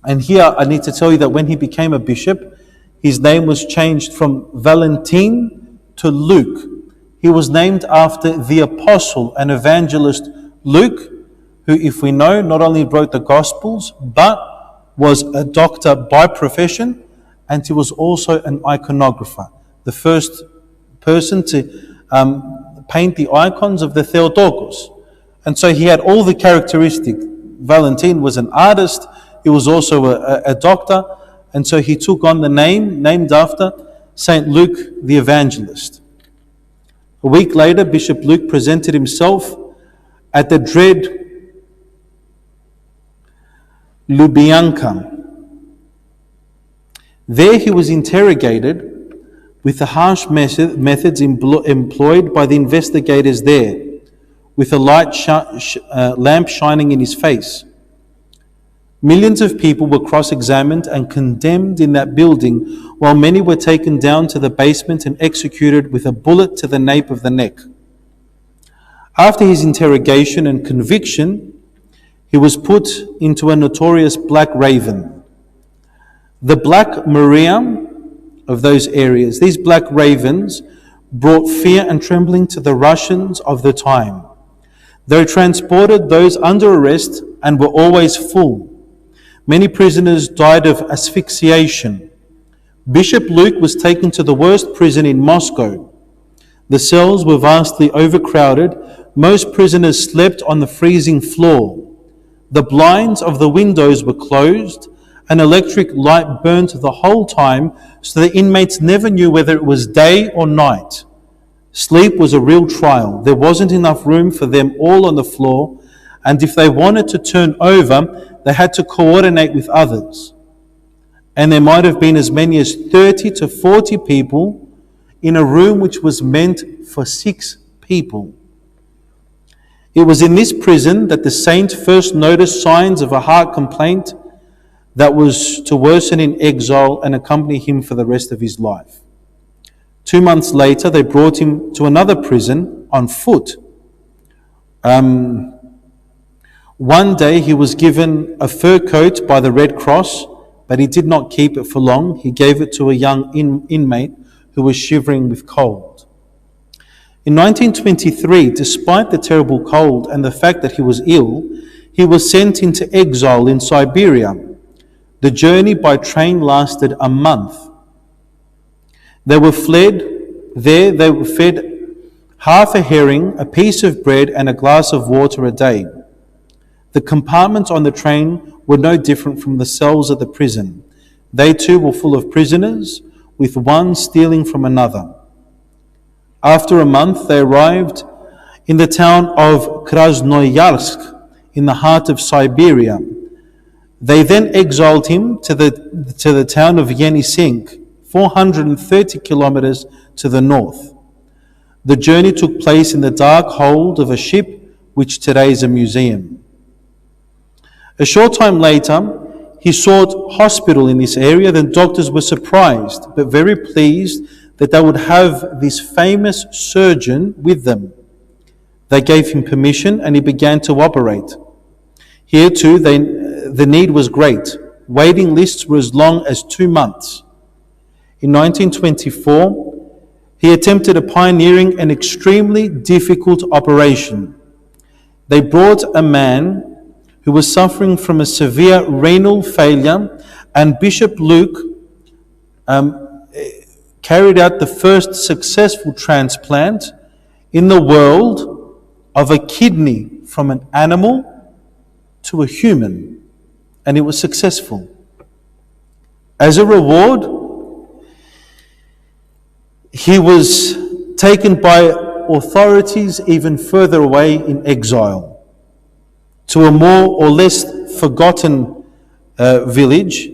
and here I need to tell you that when he became a bishop, his name was changed from Valentin to Luke. He was named after the apostle and evangelist Luke, who, if we know, not only wrote the Gospels, but was a doctor by profession, and he was also an iconographer, the first person to paint the icons of the Theotokos. And so he had all the characteristics. Valentin was an artist, he was also a doctor, and so he took on the name named after Saint Luke the Evangelist. A week later, Bishop Luke presented himself at the dread Lubyanka. There he was interrogated with the harsh methods employed by the investigators there, with a lamp shining in his face. Millions of people were cross-examined and condemned in that building, while many were taken down to the basement and executed with a bullet to the nape of the neck. After his interrogation and conviction, he was put into a notorious black raven. The Black Maria of those areas, these black ravens, brought fear and trembling to the Russians of the time. They transported those under arrest and were always full. Many prisoners died of asphyxiation. Bishop Luke was taken to the worst prison in Moscow. The cells were vastly overcrowded. Most prisoners slept on the freezing floor. The blinds of the windows were closed. An electric light burned the whole time, so the inmates never knew whether it was day or night. Sleep was a real trial. There wasn't enough room for them all on the floor, and if they wanted to turn over, they had to coordinate with others. And there might have been as many as 30 to 40 people in a room which was meant for 6 people. It was in this prison that the saint first noticed signs of a heart complaint that was to worsen in exile and accompany him for the rest of his life. 2 months later, they brought him to another prison on foot. One day he was given a fur coat by the Red Cross, but he did not keep it for long. He gave it to a young inmate who was shivering with cold. In 1923, despite the terrible cold and the fact that he was ill, he was sent into exile in Siberia. The journey by train lasted a month. They were fed half a herring, a piece of bread, and a glass of water a day. The compartments on the train were no different from the cells of the prison. They too were full of prisoners, with one stealing from another. After a month, they arrived in the town of Krasnoyarsk, in the heart of Siberia. They then exiled him to the town of Yenisink, 430 kilometers to the north. The journey took place in the dark hold of a ship, which today is a museum. A short time later, he sought hospital in this area. The doctors were surprised, but very pleased that they would have this famous surgeon with them. They gave him permission and he began to operate. Here too, the need was great. Waiting lists were as long as 2 months. In 1924, he attempted a pioneering and extremely difficult operation. They brought a man who was suffering from a severe renal failure, and Bishop Luke carried out the first successful transplant in the world of a kidney from an animal to a human, and it was successful. As a reward, he was taken by authorities even further away in exile to a more or less forgotten village,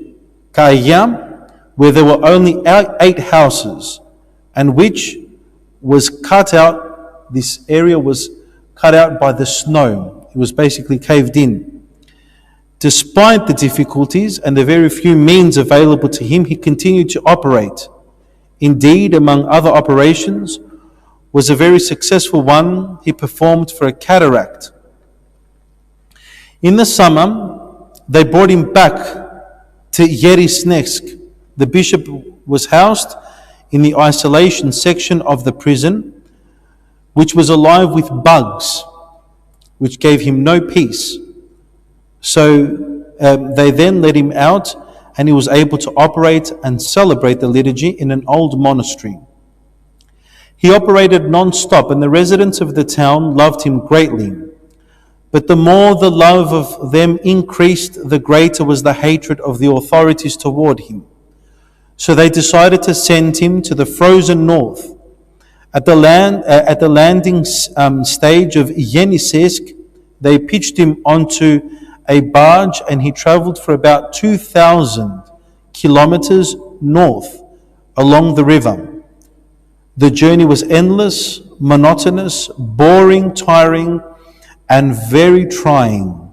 Crimea, where there were only 8 houses, and which was cut out. This area was cut out by the snow. It was basically caved in. Despite the difficulties and the very few means available to him, he continued to operate. Indeed, among other operations, was a very successful one he performed for a cataract. In the summer, they brought him back to Yerisnesk. The bishop was housed in the isolation section of the prison, which was alive with bugs, which gave him no peace. So they then let him out, and he was able to operate and celebrate the liturgy in an old monastery. He operated non-stop, and the residents of the town loved him greatly. But the more the love of them increased, the greater was the hatred of the authorities toward him. So they decided to send him to the frozen north. At the landing stage of Yeniseisk, they pitched him onto a barge, and he travelled for about 2,000 kilometers north along the river. The journey was endless, monotonous, boring, tiring, and very trying.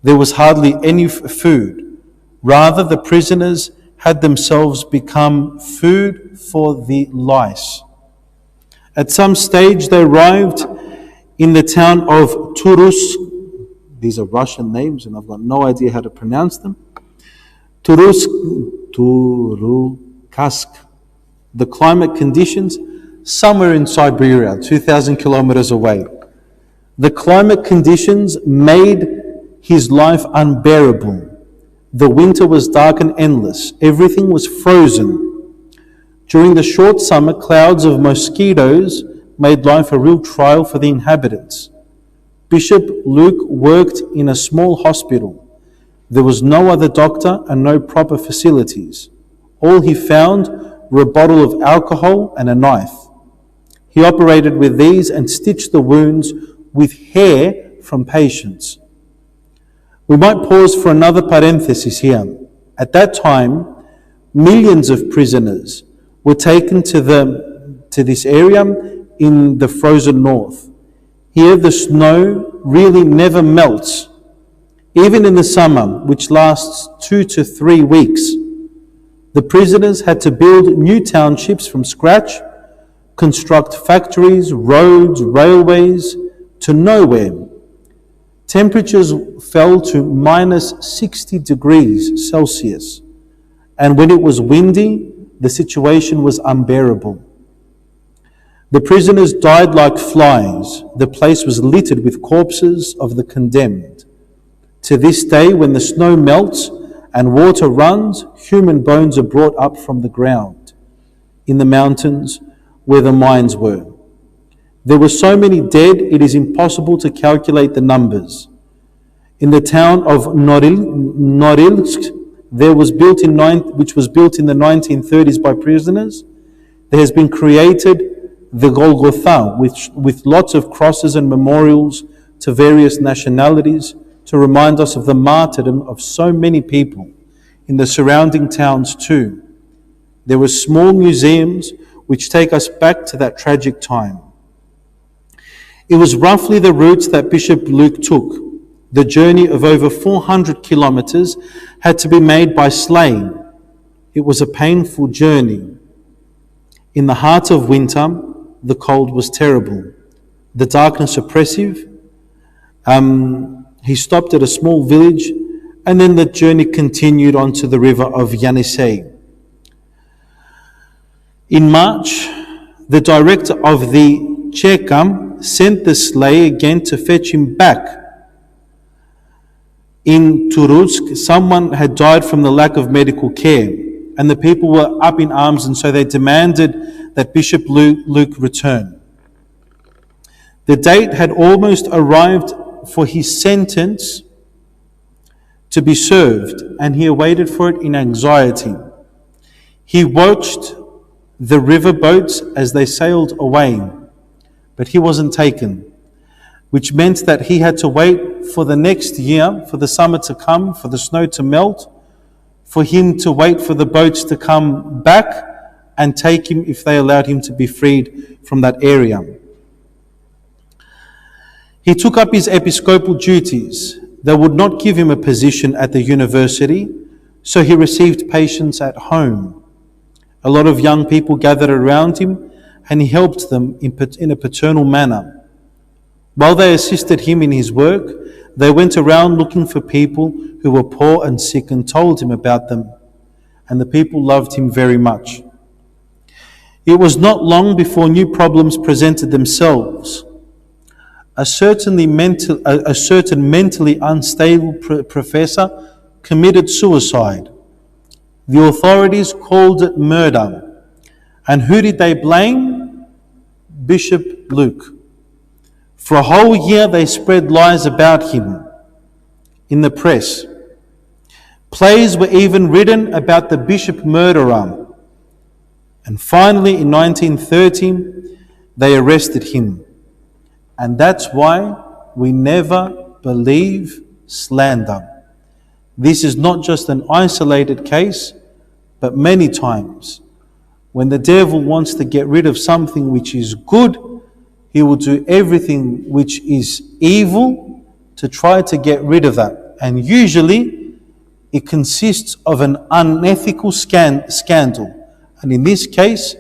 There was hardly any food. Rather, the prisoners had themselves become food for the lice. At some stage, they arrived in the town of Turusk. These are Russian names, and I've got no idea how to pronounce them. Turukhask. The climate conditions, somewhere in Siberia, 2,000 kilometers away. The climate conditions made his life unbearable. The winter was dark and endless. Everything was frozen. During the short summer, clouds of mosquitoes made life a real trial for the inhabitants. Bishop Luke worked in a small hospital. There was no other doctor and no proper facilities. All he found were a bottle of alcohol and a knife. He operated with these and stitched the wounds with hair from patients. We might pause for another parenthesis here. At that time, millions of prisoners were taken to this area in the frozen north. Here the snow really never melts, even in the summer, which lasts 2 to 3 weeks. The prisoners had to build new townships from scratch, construct factories, roads, railways, to nowhere. Temperatures fell to minus 60 degrees Celsius, and when it was windy, the situation was unbearable. The prisoners died like flies. The place was littered with corpses of the condemned. To this day, when the snow melts and water runs, human bones are brought up from the ground in the mountains where the mines were. There were so many dead, it is impossible to calculate the numbers. In the town of Norilsk, which was built in the 1930s by prisoners, there has been created the Golgotha, with lots of crosses and memorials to various nationalities to remind us of the martyrdom of so many people in the surrounding towns too. There were small museums which take us back to that tragic time. It was roughly the routes that Bishop Luke took. The journey of over 400 kilometers had to be made by sleigh. It was a painful journey. In the heart of winter, the cold was terrible, the darkness oppressive. He stopped at a small village, and then the journey continued on to the river of Yenisei. In March, the director of the Cheka sent the sleigh again to fetch him back. In Turusk, someone had died from the lack of medical care, and the people were up in arms, and so they demanded that Bishop Luke return. The date had almost arrived for his sentence to be served, and he awaited for it in anxiety. He watched the river boats as they sailed away, but he wasn't taken, which meant that he had to wait for the next year, for the summer to come, for the snow to melt, for him to wait for the boats to come back and take him if they allowed him to be freed from that area. He took up his episcopal duties. They would not give him a position at the university, so he received patients at home. A lot of young people gathered around him, and he helped them in a paternal manner. While they assisted him in his work, they went around looking for people who were poor and sick and told him about them, and the people loved him very much. It was not long before new problems presented themselves. A certain mentally unstable professor committed suicide. The authorities called it murder. And who did they blame? Bishop Luke. For a whole year they spread lies about him in the press. Plays were even written about the bishop murderer. And finally, in 1930, they arrested him. And that's why we never believe slander. This is not just an isolated case, but many times When the devil wants to get rid of something which is good, he will do everything which is evil to try to get rid of that. And usually it consists of an unethical scandal. And in this case,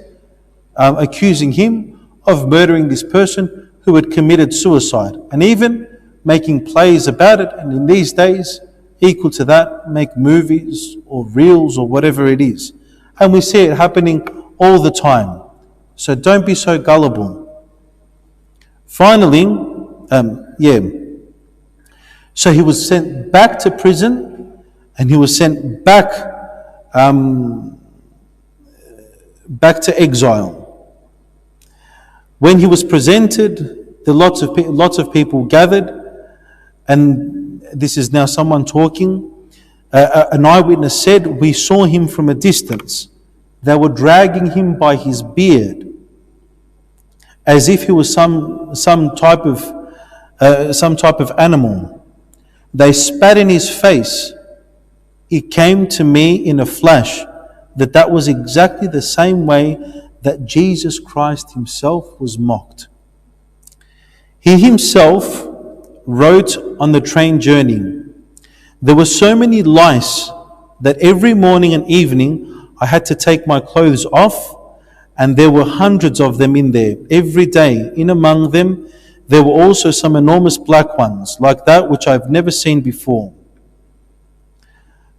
accusing him of murdering this person who had committed suicide, and even making plays about it, and in these days, equal to that, make movies or reels or whatever it is. And we see it happening all the time. So don't be so gullible. Finally, so he was sent back to prison, and he was sent back to exile. When he was presented, lots of people gathered, and this is now someone talking. An eyewitness said, "We saw him from a distance. They were dragging him by his beard, as if he was some type of animal. They spat in his face. It came to me in a flash that was exactly the same way that Jesus Christ himself was mocked." He himself wrote on the train journey, "There were so many lice that every morning and evening I had to take my clothes off, and there were hundreds of them in there every day. In among them, there were also some enormous black ones, like that which I've never seen before."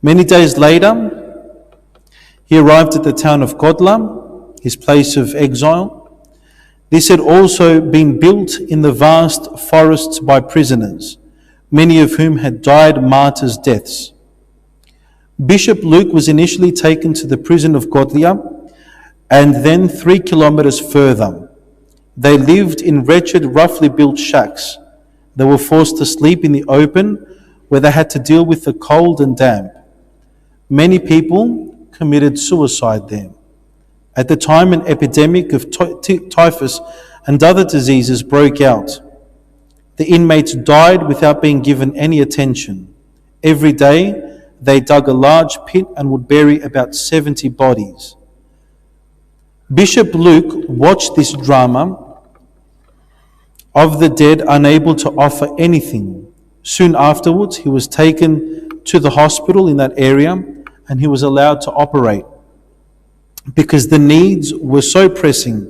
Many days later, he arrived at the town of Kodla, his place of exile. This had also been built in the vast forests by prisoners, many of whom had died martyrs' deaths. Bishop Luke was initially taken to the prison of Godlia, and then 3 kilometers further. They lived in wretched, roughly built shacks. They were forced to sleep in the open, where they had to deal with the cold and damp. Many people committed suicide there. At the time, an epidemic of typhus and other diseases broke out. The inmates died without being given any attention. Every day, they dug a large pit and would bury about 70 bodies. Bishop Luke watched this drama of the dead, unable to offer anything. Soon afterwards, he was taken to the hospital in that area, and he was allowed to operate because the needs were so pressing.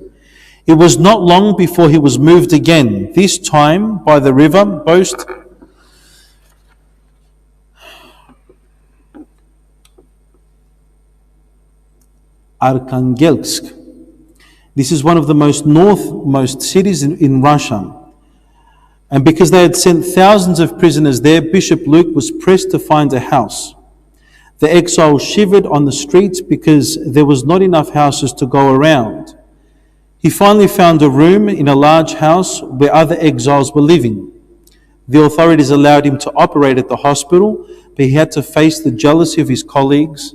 It was not long before he was moved again, this time by the river Bost, Arkhangelsk. This is one of the northmost cities in Russia. And because they had sent thousands of prisoners there, Bishop Luke was pressed to find a house. The exiles shivered on the streets because there was not enough houses to go around. He finally found a room in a large house where other exiles were living. The authorities allowed him to operate at the hospital, but he had to face the jealousy of his colleagues.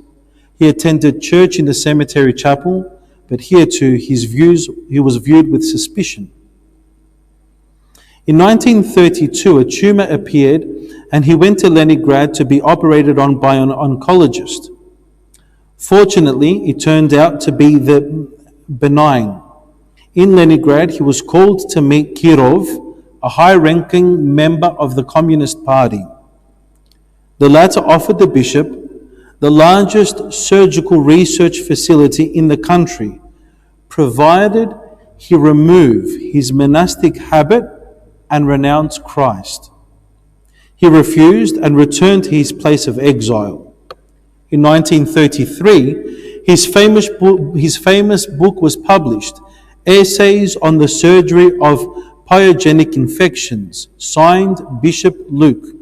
He attended church in the cemetery chapel, but here too he was viewed with suspicion. In 1932, a tumor appeared, and he went to Leningrad to be operated on by an oncologist. Fortunately, it turned out to be benign. In Leningrad, he was called to meet Kirov, a high-ranking member of the Communist Party. The latter offered the bishop the largest surgical research facility in the country, provided he remove his monastic habit and renounce Christ. He refused and returned to his place of exile. In 1933, his famous book was published, Essays on the Surgery of Pyogenic Infections, signed Bishop Luke.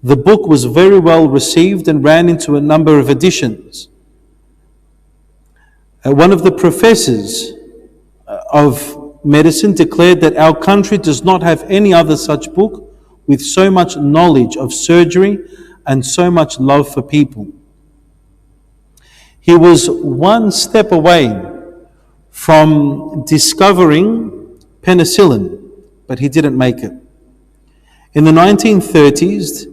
The book was very well received and ran into a number of editions. One of the professors of medicine declared that our country does not have any other such book with so much knowledge of surgery and so much love for people. He was one step away from discovering penicillin, but he didn't make it. In the 1930s,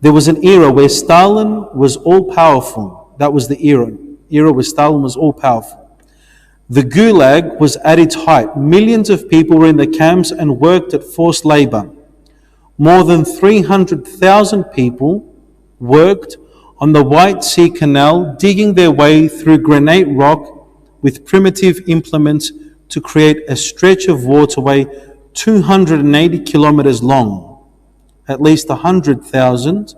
there was an era where Stalin was all-powerful. That was the era where Stalin was all-powerful. The Gulag was at its height. Millions of people were in the camps and worked at forced labor. More than 300,000 people worked on the White Sea Canal, digging their way through granite rock with primitive implements to create a stretch of waterway 280 kilometers long. At least 100,000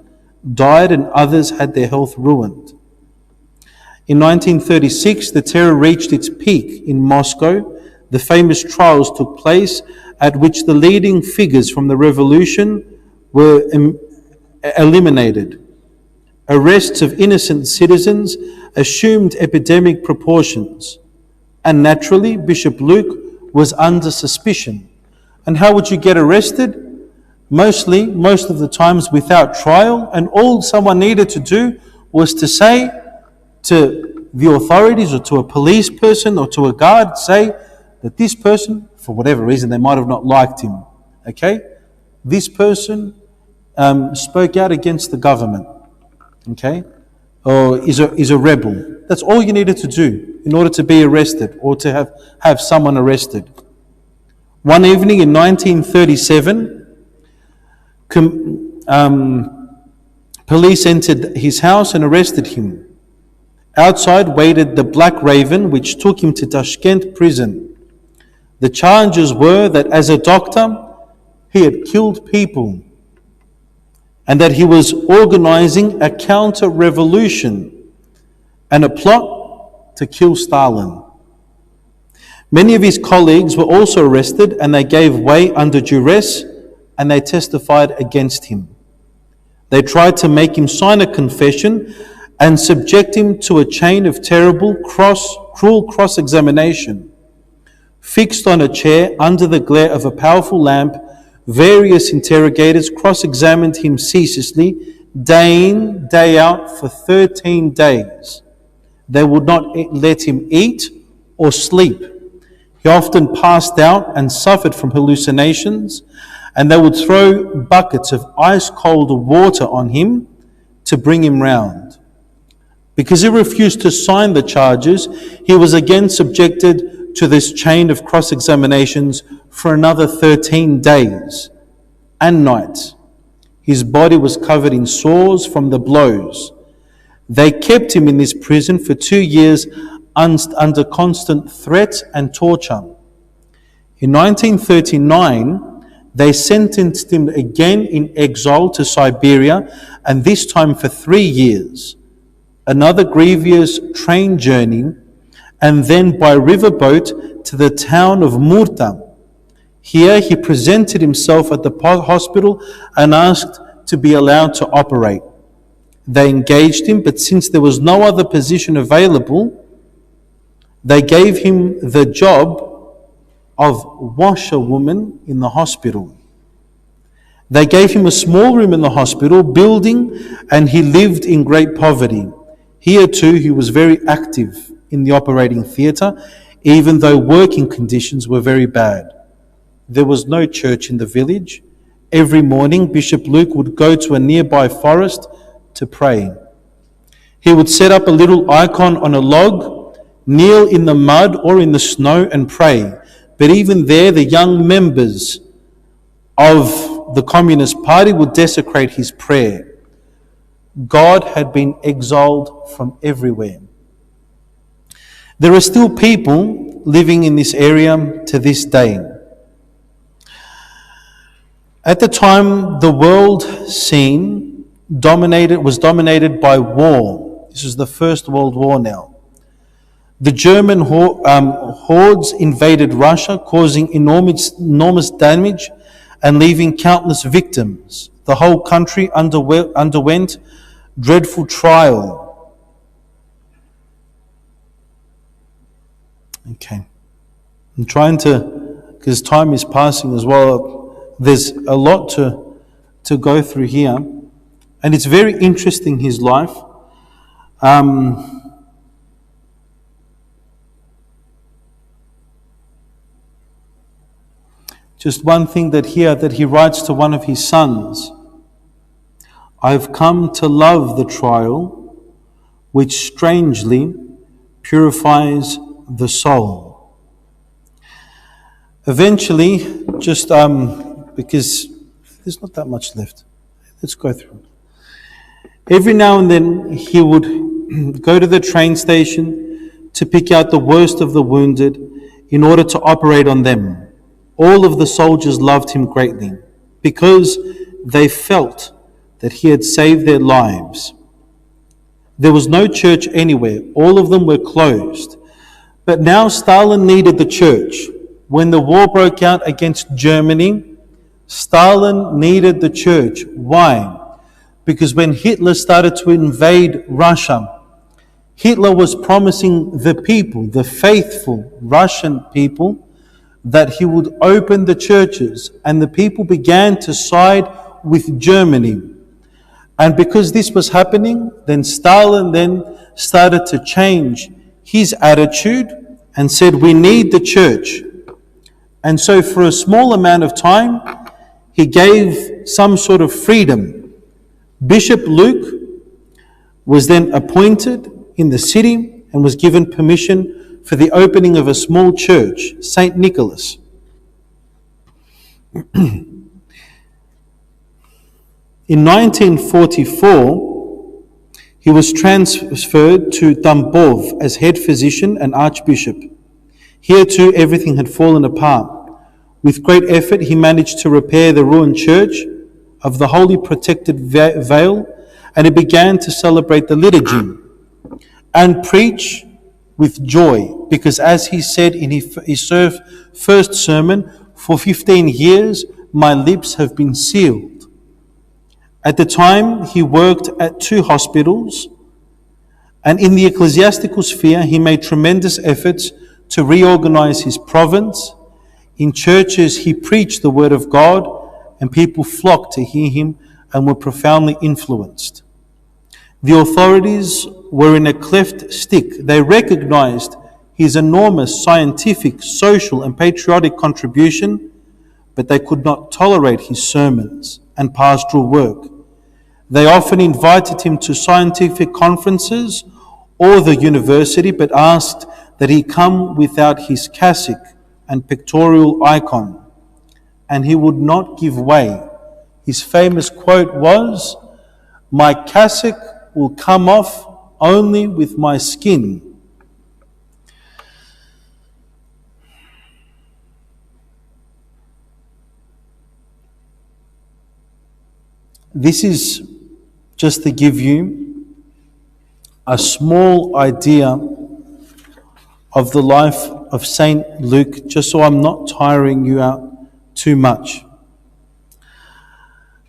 died and others had their health ruined. In 1936, the terror reached its peak in Moscow. The famous trials took place at which the leading figures from the revolution were eliminated. Arrests of innocent citizens assumed epidemic proportions, and naturally Bishop Luke was under suspicion. And how would you get arrested? Most of the times without trial, and all someone needed to do was to say to the authorities or to a police person or to a guard, say that this person, for whatever reason, they might have not liked him, okay? This person spoke out against the government, okay? Or is a rebel. That's all you needed to do in order to be arrested or to have someone arrested. One evening in 1937, police entered his house and arrested him. Outside waited the Black Raven, which took him to Tashkent prison. The charges were that as a doctor, he had killed people and that he was organizing a counter-revolution and a plot to kill Stalin. Many of his colleagues were also arrested and they gave way under duress and they testified against him. They tried to make him sign a confession and subject him to a chain of terrible, cruel cross-examination. Fixed on a chair under the glare of a powerful lamp, various interrogators cross-examined him ceaselessly, day in, day out, for 13 days. They would not let him eat or sleep. He often passed out and suffered from hallucinations, and they would throw buckets of ice-cold water on him to bring him round. Because he refused to sign the charges, he was again subjected to this chain of cross-examinations for another 13 days and nights. His body was covered in sores from the blows. They kept him in this prison for 2 years under constant threat and torture. In 1939, they sentenced him again in exile to Siberia, and this time for 3 years. Another grievous train journey, and then by riverboat to the town of Murta. Here he presented himself at the hospital and asked to be allowed to operate. They engaged him, but since there was no other position available, they gave him the job of washerwoman in the hospital. They gave him a small room in the hospital building, and he lived in great poverty. Here too he was very active in the operating theatre, even though working conditions were very bad. There was no church in the village. Every morning Bishop Luke would go to a nearby forest to pray. He would set up a little icon on a log, kneel in the mud or in the snow and pray. But even there the young members of the Communist Party would desecrate his prayer. God had been exiled from everywhere. There are still people living in this area to this day. At the time, the world scene was dominated by war. This is the First World War now. The German hordes invaded Russia, causing enormous damage and leaving countless victims. The whole country underwent dreadful trial. Okay. I'm trying to, because time is passing as well, there's a lot to go through here. And it's very interesting, his life. Just one thing that he writes to one of his sons. I've come to love the trial, which strangely purifies the soul. Eventually, just because there's not that much left, let's go through it. Every now and then he would go to the train station to pick out the worst of the wounded in order to operate on them. All of the soldiers loved him greatly because they felt that he had saved their lives. There was no church anywhere. All of them were closed. But now Stalin needed the church. When the war broke out against Germany, Stalin needed the church. Why? Because when Hitler started to invade Russia, Hitler was promising the people, the faithful Russian people, that he would open the churches, and the people began to side with Germany. And because this was happening, then Stalin then started to change his attitude and said, we need the church. And so for a small amount of time, he gave some sort of freedom. Bishop Luke was then appointed in the city and was given permission for the opening of a small church, St. Nicholas. In 1944, he was transferred to Tambov as head physician and archbishop. Here too, everything had fallen apart. With great effort, he managed to repair the ruined church of the Holy Protected Veil, and he began to celebrate the liturgy and preach with joy, because as he said in his first sermon, for 15 years my lips have been sealed. At the time, he worked at 2 hospitals, and in the ecclesiastical sphere, he made tremendous efforts to reorganize his province. In churches, he preached the word of God, and people flocked to hear him and were profoundly influenced. The authorities were in a cleft stick. They recognized his enormous scientific, social, and patriotic contribution, but they could not tolerate his sermons and pastoral work. They often invited him to scientific conferences or the university, but asked that he come without his cassock and pictorial icon, and he would not give way. His famous quote was, "My cassock will come off only with my skin." This is just to give you a small idea of the life of Saint Luke, just so I'm not tiring you out too much.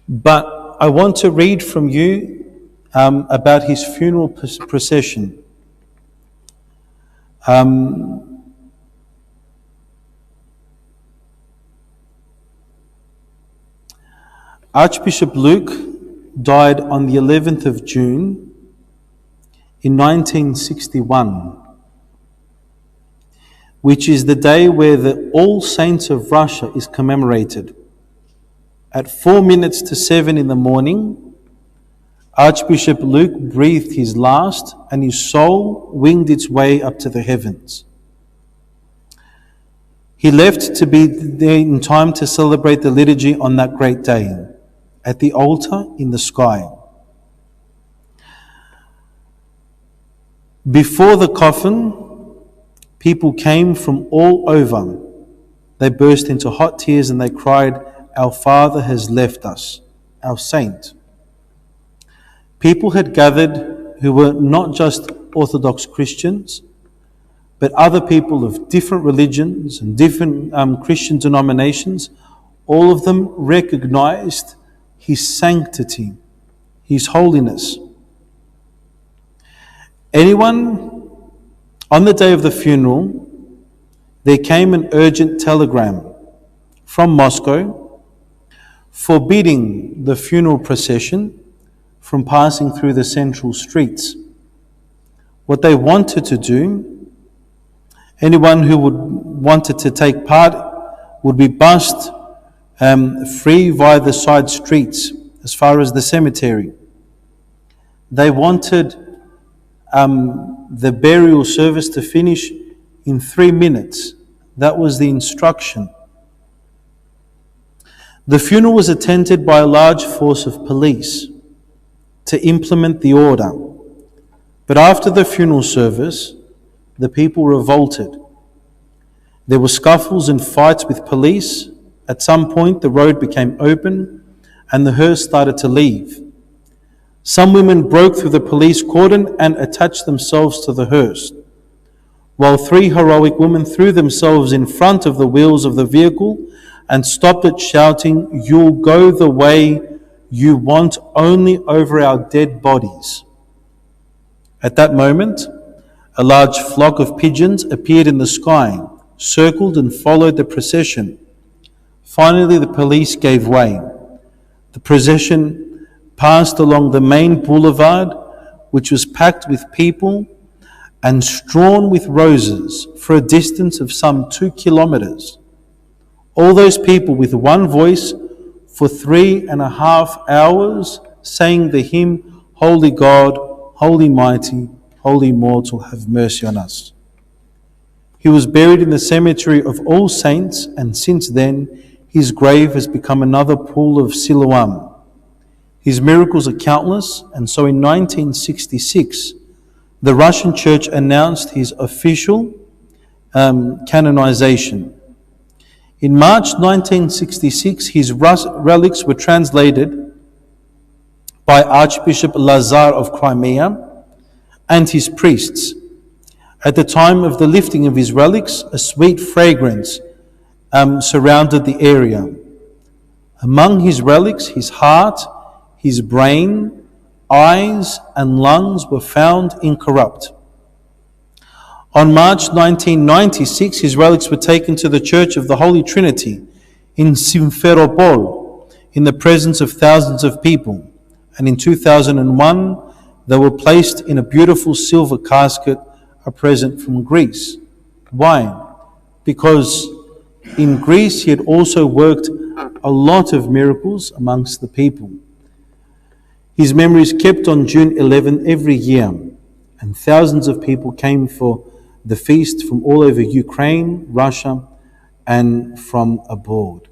But I want to read from you about his funeral procession. Archbishop Luke died on the 11th of June in 1961, which is the day where the All Saints of Russia is commemorated. At 7:04 in the morning, Archbishop Luke breathed his last, and his soul winged its way up to the heavens. He left to be there in time to celebrate the liturgy on that great day, at the altar in the sky. Before the coffin, people came from all over. They burst into hot tears and they cried, "Our Father has left us, our saint." People had gathered who were not just Orthodox Christians, but other people of different religions and different Christian denominations. All of them recognized his sanctity, his holiness. Anyone, on the day of the funeral, there came an urgent telegram from Moscow forbidding the funeral procession from passing through the central streets. What they wanted to do, anyone who wanted to take part would be bussed free via the side streets as far as the cemetery. They wanted the burial service to finish in 3 minutes. That was the instruction. The funeral was attended by a large force of police to implement the order. But after the funeral service, the people revolted. There were scuffles and fights with police. At some point, the road became open and the hearse started to leave. Some women broke through the police cordon and attached themselves to the hearse, while 3 heroic women threw themselves in front of the wheels of the vehicle and stopped it, shouting, "You'll go the way you want, only over our dead bodies." At that moment, a large flock of pigeons appeared in the sky, circled and followed the procession. Finally, the police gave way. The procession passed along the main boulevard, which was packed with people and strewn with roses for a distance of some 2 kilometers. All those people with one voice for 3.5 hours sang the hymn, "Holy God, Holy Mighty, Holy Immortal, have mercy on us." He was buried in the cemetery of All Saints, and since then his grave has become another pool of Siloam. His miracles are countless, and so in 1966 the Russian Church announced his official canonization. In March 1966, his relics were translated by Archbishop Lazar of Crimea and his priests. At the time of the lifting of his relics, a sweet fragrance surrounded the area. Among his relics, his heart, his brain, eyes and lungs were found incorrupt. On March 1996, his relics were taken to the Church of the Holy Trinity in Simferopol in the presence of thousands of people. And in 2001, they were placed in a beautiful silver casket, a present from Greece. Why? Because in Greece he had also worked a lot of miracles amongst the people. His memory is kept on June 11 every year, and thousands of people came for the feast from all over Ukraine, Russia, and from abroad.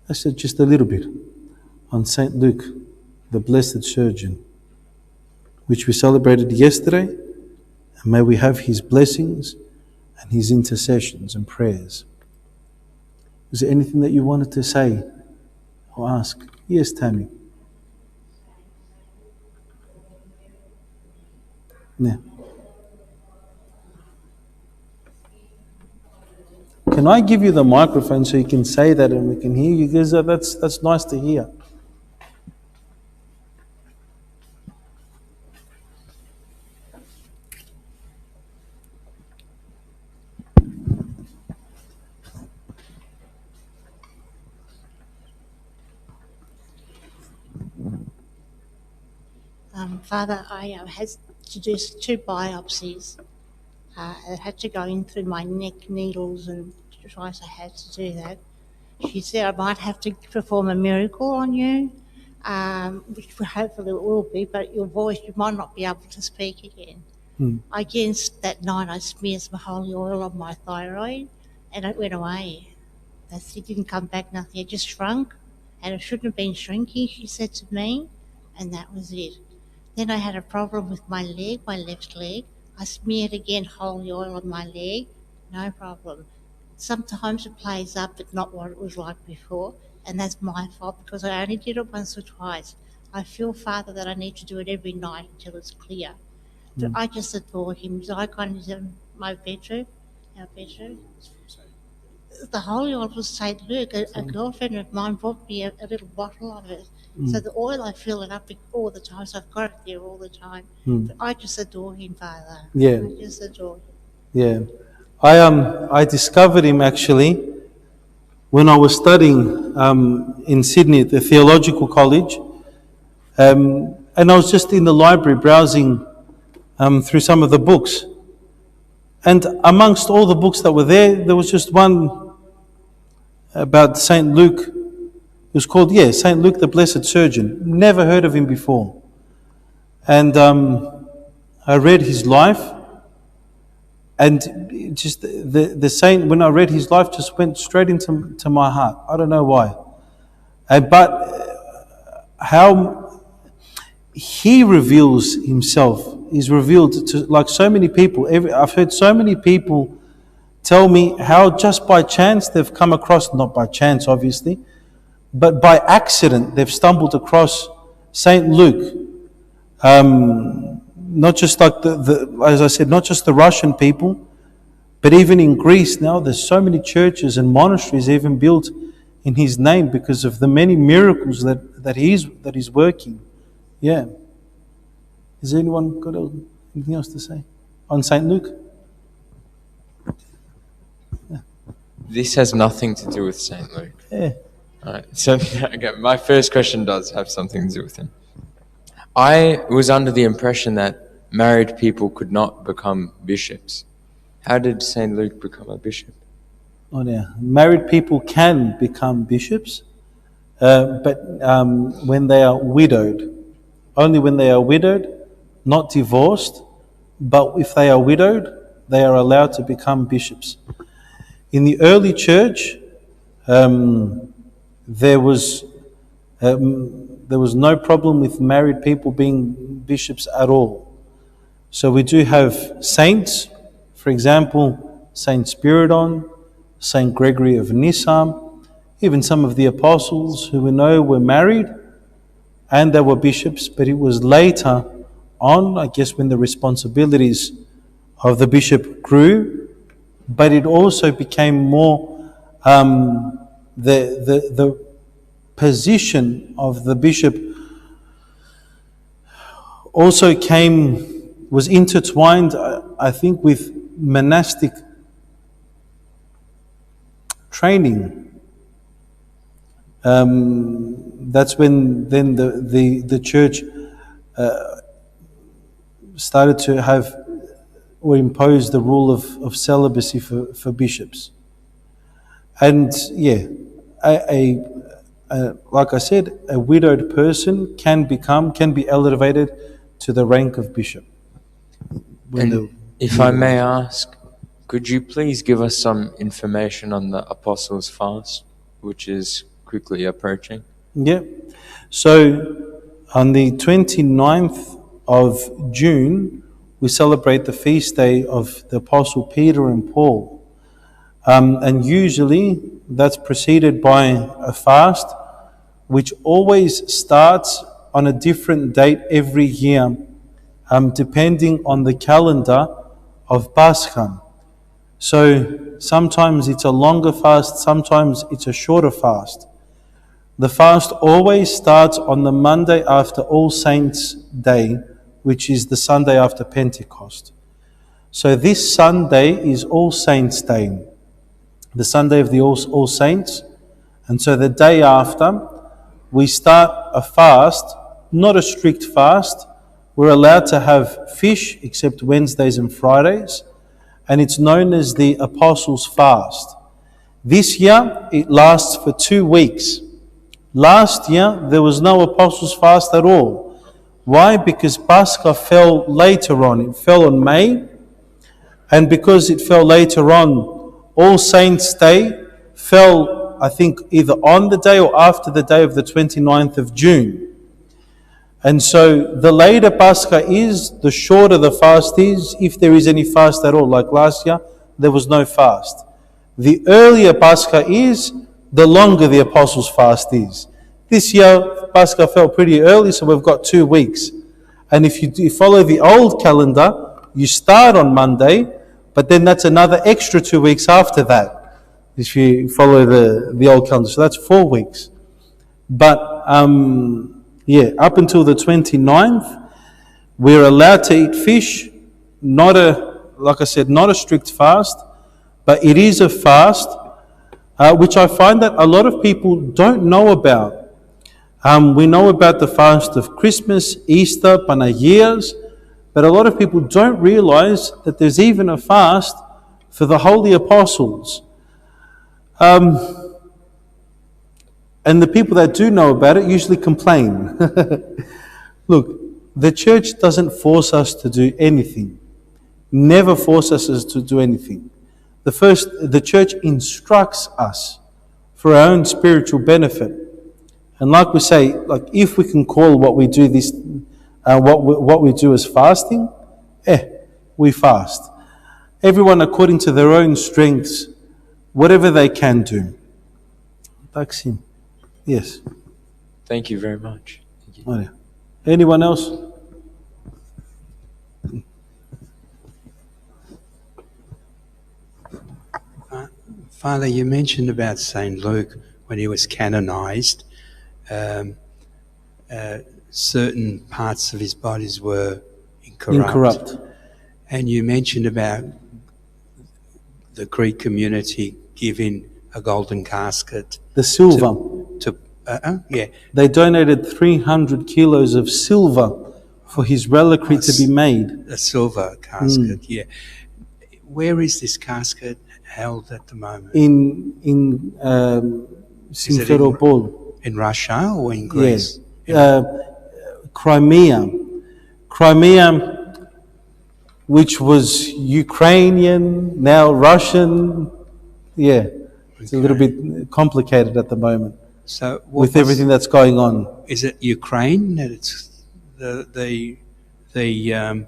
That's just a little bit on St. Luke, the Blessed Surgeon, which we celebrated yesterday, and may we have his blessings and his intercessions and prayers. Is there anything that you wanted to say or ask? Yes, Tammy. Yeah. Can I give you the microphone so you can say that and we can hear you? Because that's nice to hear. Father, I had to do 2 biopsies. I had to go in through my neck, needles, and twice I had to do that. She said I might have to perform a miracle on you, which hopefully it will be, but your voice, you might not be able to speak again. Against that night, I smeared some holy oil on my thyroid, and it went away. It didn't come back, nothing. It just shrunk, and it shouldn't have been shrinking, she said to me, and that was it. Then I had a problem with my leg, my left leg. I smeared again holy oil on my leg, no problem. Sometimes it plays up, but not what it was like before, and that's my fault because I only did it once or twice. I feel, Father, that I need to do it every night until it's clear. But I just adore him. So I got into my bedroom, our bedroom. The holy oil was St. Luke. A girlfriend of mine brought me a little bottle of it. So the oil, I fill it up all the time, so I've got it there all the time. But I just adore him, Father. Yeah. I just adore him. Yeah. I discovered him actually when I was studying in Sydney at the Theological College. And I was just in the library browsing through some of the books. And amongst all the books that were there was just one about St. Luke. It was called, St. Luke the Blessed Surgeon. Never heard of him before. And I read his life, and just the saint, when I read his life, just went straight into my heart. I don't know why. But how he reveals himself is revealed to, like, so many people. I've heard so many people tell me how just by chance they've come across, not by chance obviously, but by accident they've stumbled across Saint Luke. Not just like as I said, not just the Russian people, but even in Greece now, there's so many churches and monasteries even built in his name because of the many miracles that he's working. Yeah. Has anyone got anything else to say on Saint Luke? Yeah. This has nothing to do with Saint Luke. Yeah. All right. So okay, my first question does have something to do with him. I was under the impression that married people could not become bishops. How did Saint Luke become a bishop? Oh, yeah. Married people can become bishops, but when they are widowed. Only when they are widowed, not divorced, but if they are widowed, they are allowed to become bishops. In the early church, there was no problem with married people being bishops at all. So we do have saints, for example, Saint Spiridon, Saint Gregory of Nyssa, even some of the apostles who we know were married and they were bishops, but it was later on, I guess, when the responsibilities of the bishop grew, but it also became more the position of the bishop also was intertwined, I think, with monastic training. That's when then the church started to have or impose the rule of celibacy for bishops. And yeah, like I said, a widowed person can be elevated to the rank of bishop. If I may ask, could you please give us some information on the Apostles' Fast, which is quickly approaching? Yeah. So on the 29th of June, we celebrate the feast day of the Apostle Peter and Paul. And usually that's preceded by a fast, which always starts on a different date every year, depending on the calendar of Pascha. So sometimes it's a longer fast, sometimes it's a shorter fast. The fast always starts on the Monday after All Saints' Day, which is the Sunday after Pentecost. So this Sunday is All Saints' Day, the Sunday of the All Saints. And so the day after, we start a fast, not a strict fast. We're allowed to have fish except Wednesdays and Fridays, and it's known as the Apostles' Fast. This year, it lasts for 2 weeks. Last year, there was no Apostles' Fast at all. Why? Because Pascha fell later on. It fell on May, and because it fell later on, All Saints' Day fell, I think, either on the day or after the day of the 29th of June. And so the later Pascha is, the shorter the fast is, if there is any fast at all. Like last year, there was no fast. The earlier Pascha is, the longer the Apostles' Fast is. This year, Pascha fell pretty early, so we've got 2 weeks. And if you follow the old calendar, you start on Monday, but then that's another extra 2 weeks after that, if you follow the old calendar. So that's 4 weeks. But up until the 29th, we're allowed to eat fish. Like I said, not a strict fast, but it is a fast, which I find that a lot of people don't know about. We know about the fast of Christmas, Easter, Panagias, but a lot of people don't realize that there's even a fast for the Holy Apostles. And the people that do know about it usually complain. Look, the Church doesn't force us to do anything. Never forces us to do anything. The Church instructs us for our own spiritual benefit. And like we say, like if we can call what we do what we do as fasting, we fast. Everyone according to their own strengths, whatever they can do. Taksim. Yes. Thank you very much. Thank you. Oh, yeah. Anyone else? Father, you mentioned about St. Luke when he was canonized. Certain parts of his bodies were incorrupt. And you mentioned about the Greek community giving a golden casket. The silver. Yeah. They donated 300 kilos of silver for his reliquary to be made. A silver casket, yeah. Where is this casket held at the moment? In Simferopol. In Russia or in Greece? Yes. Crimea. Crimea, which was Ukrainian, now Russian. Yeah. It's a little bit complicated at the moment. So with everything that's going on. Is it Ukraine that it's the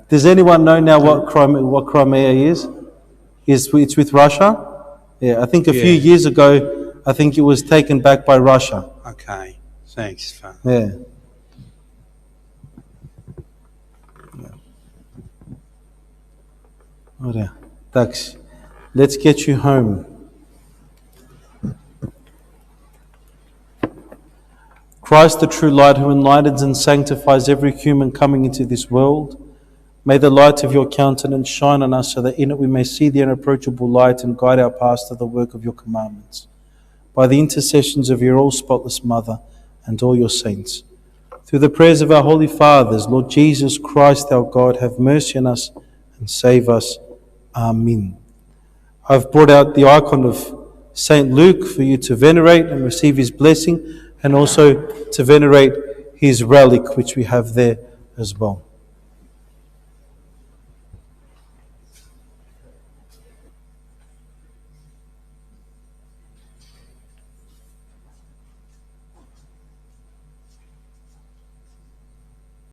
Does anyone know now what Crimea is? It's with Russia? Yeah, I think a few years ago, I think it was taken back by Russia. Okay, thanks, Father. Yeah. Oh, yeah. Thanks. Let's get you home. Christ, the true light, who enlightens and sanctifies every human coming into this world, may the light of your countenance shine on us so that in it we may see the unapproachable light and guide our paths to the work of your commandments. By the intercessions of your all-spotless Mother and all your saints. Through the prayers of our holy fathers, Lord Jesus Christ, our God, have mercy on us and save us. Amen. I've brought out the icon of St. Luke for you to venerate and receive his blessing, and also to venerate his relic, which we have there as well.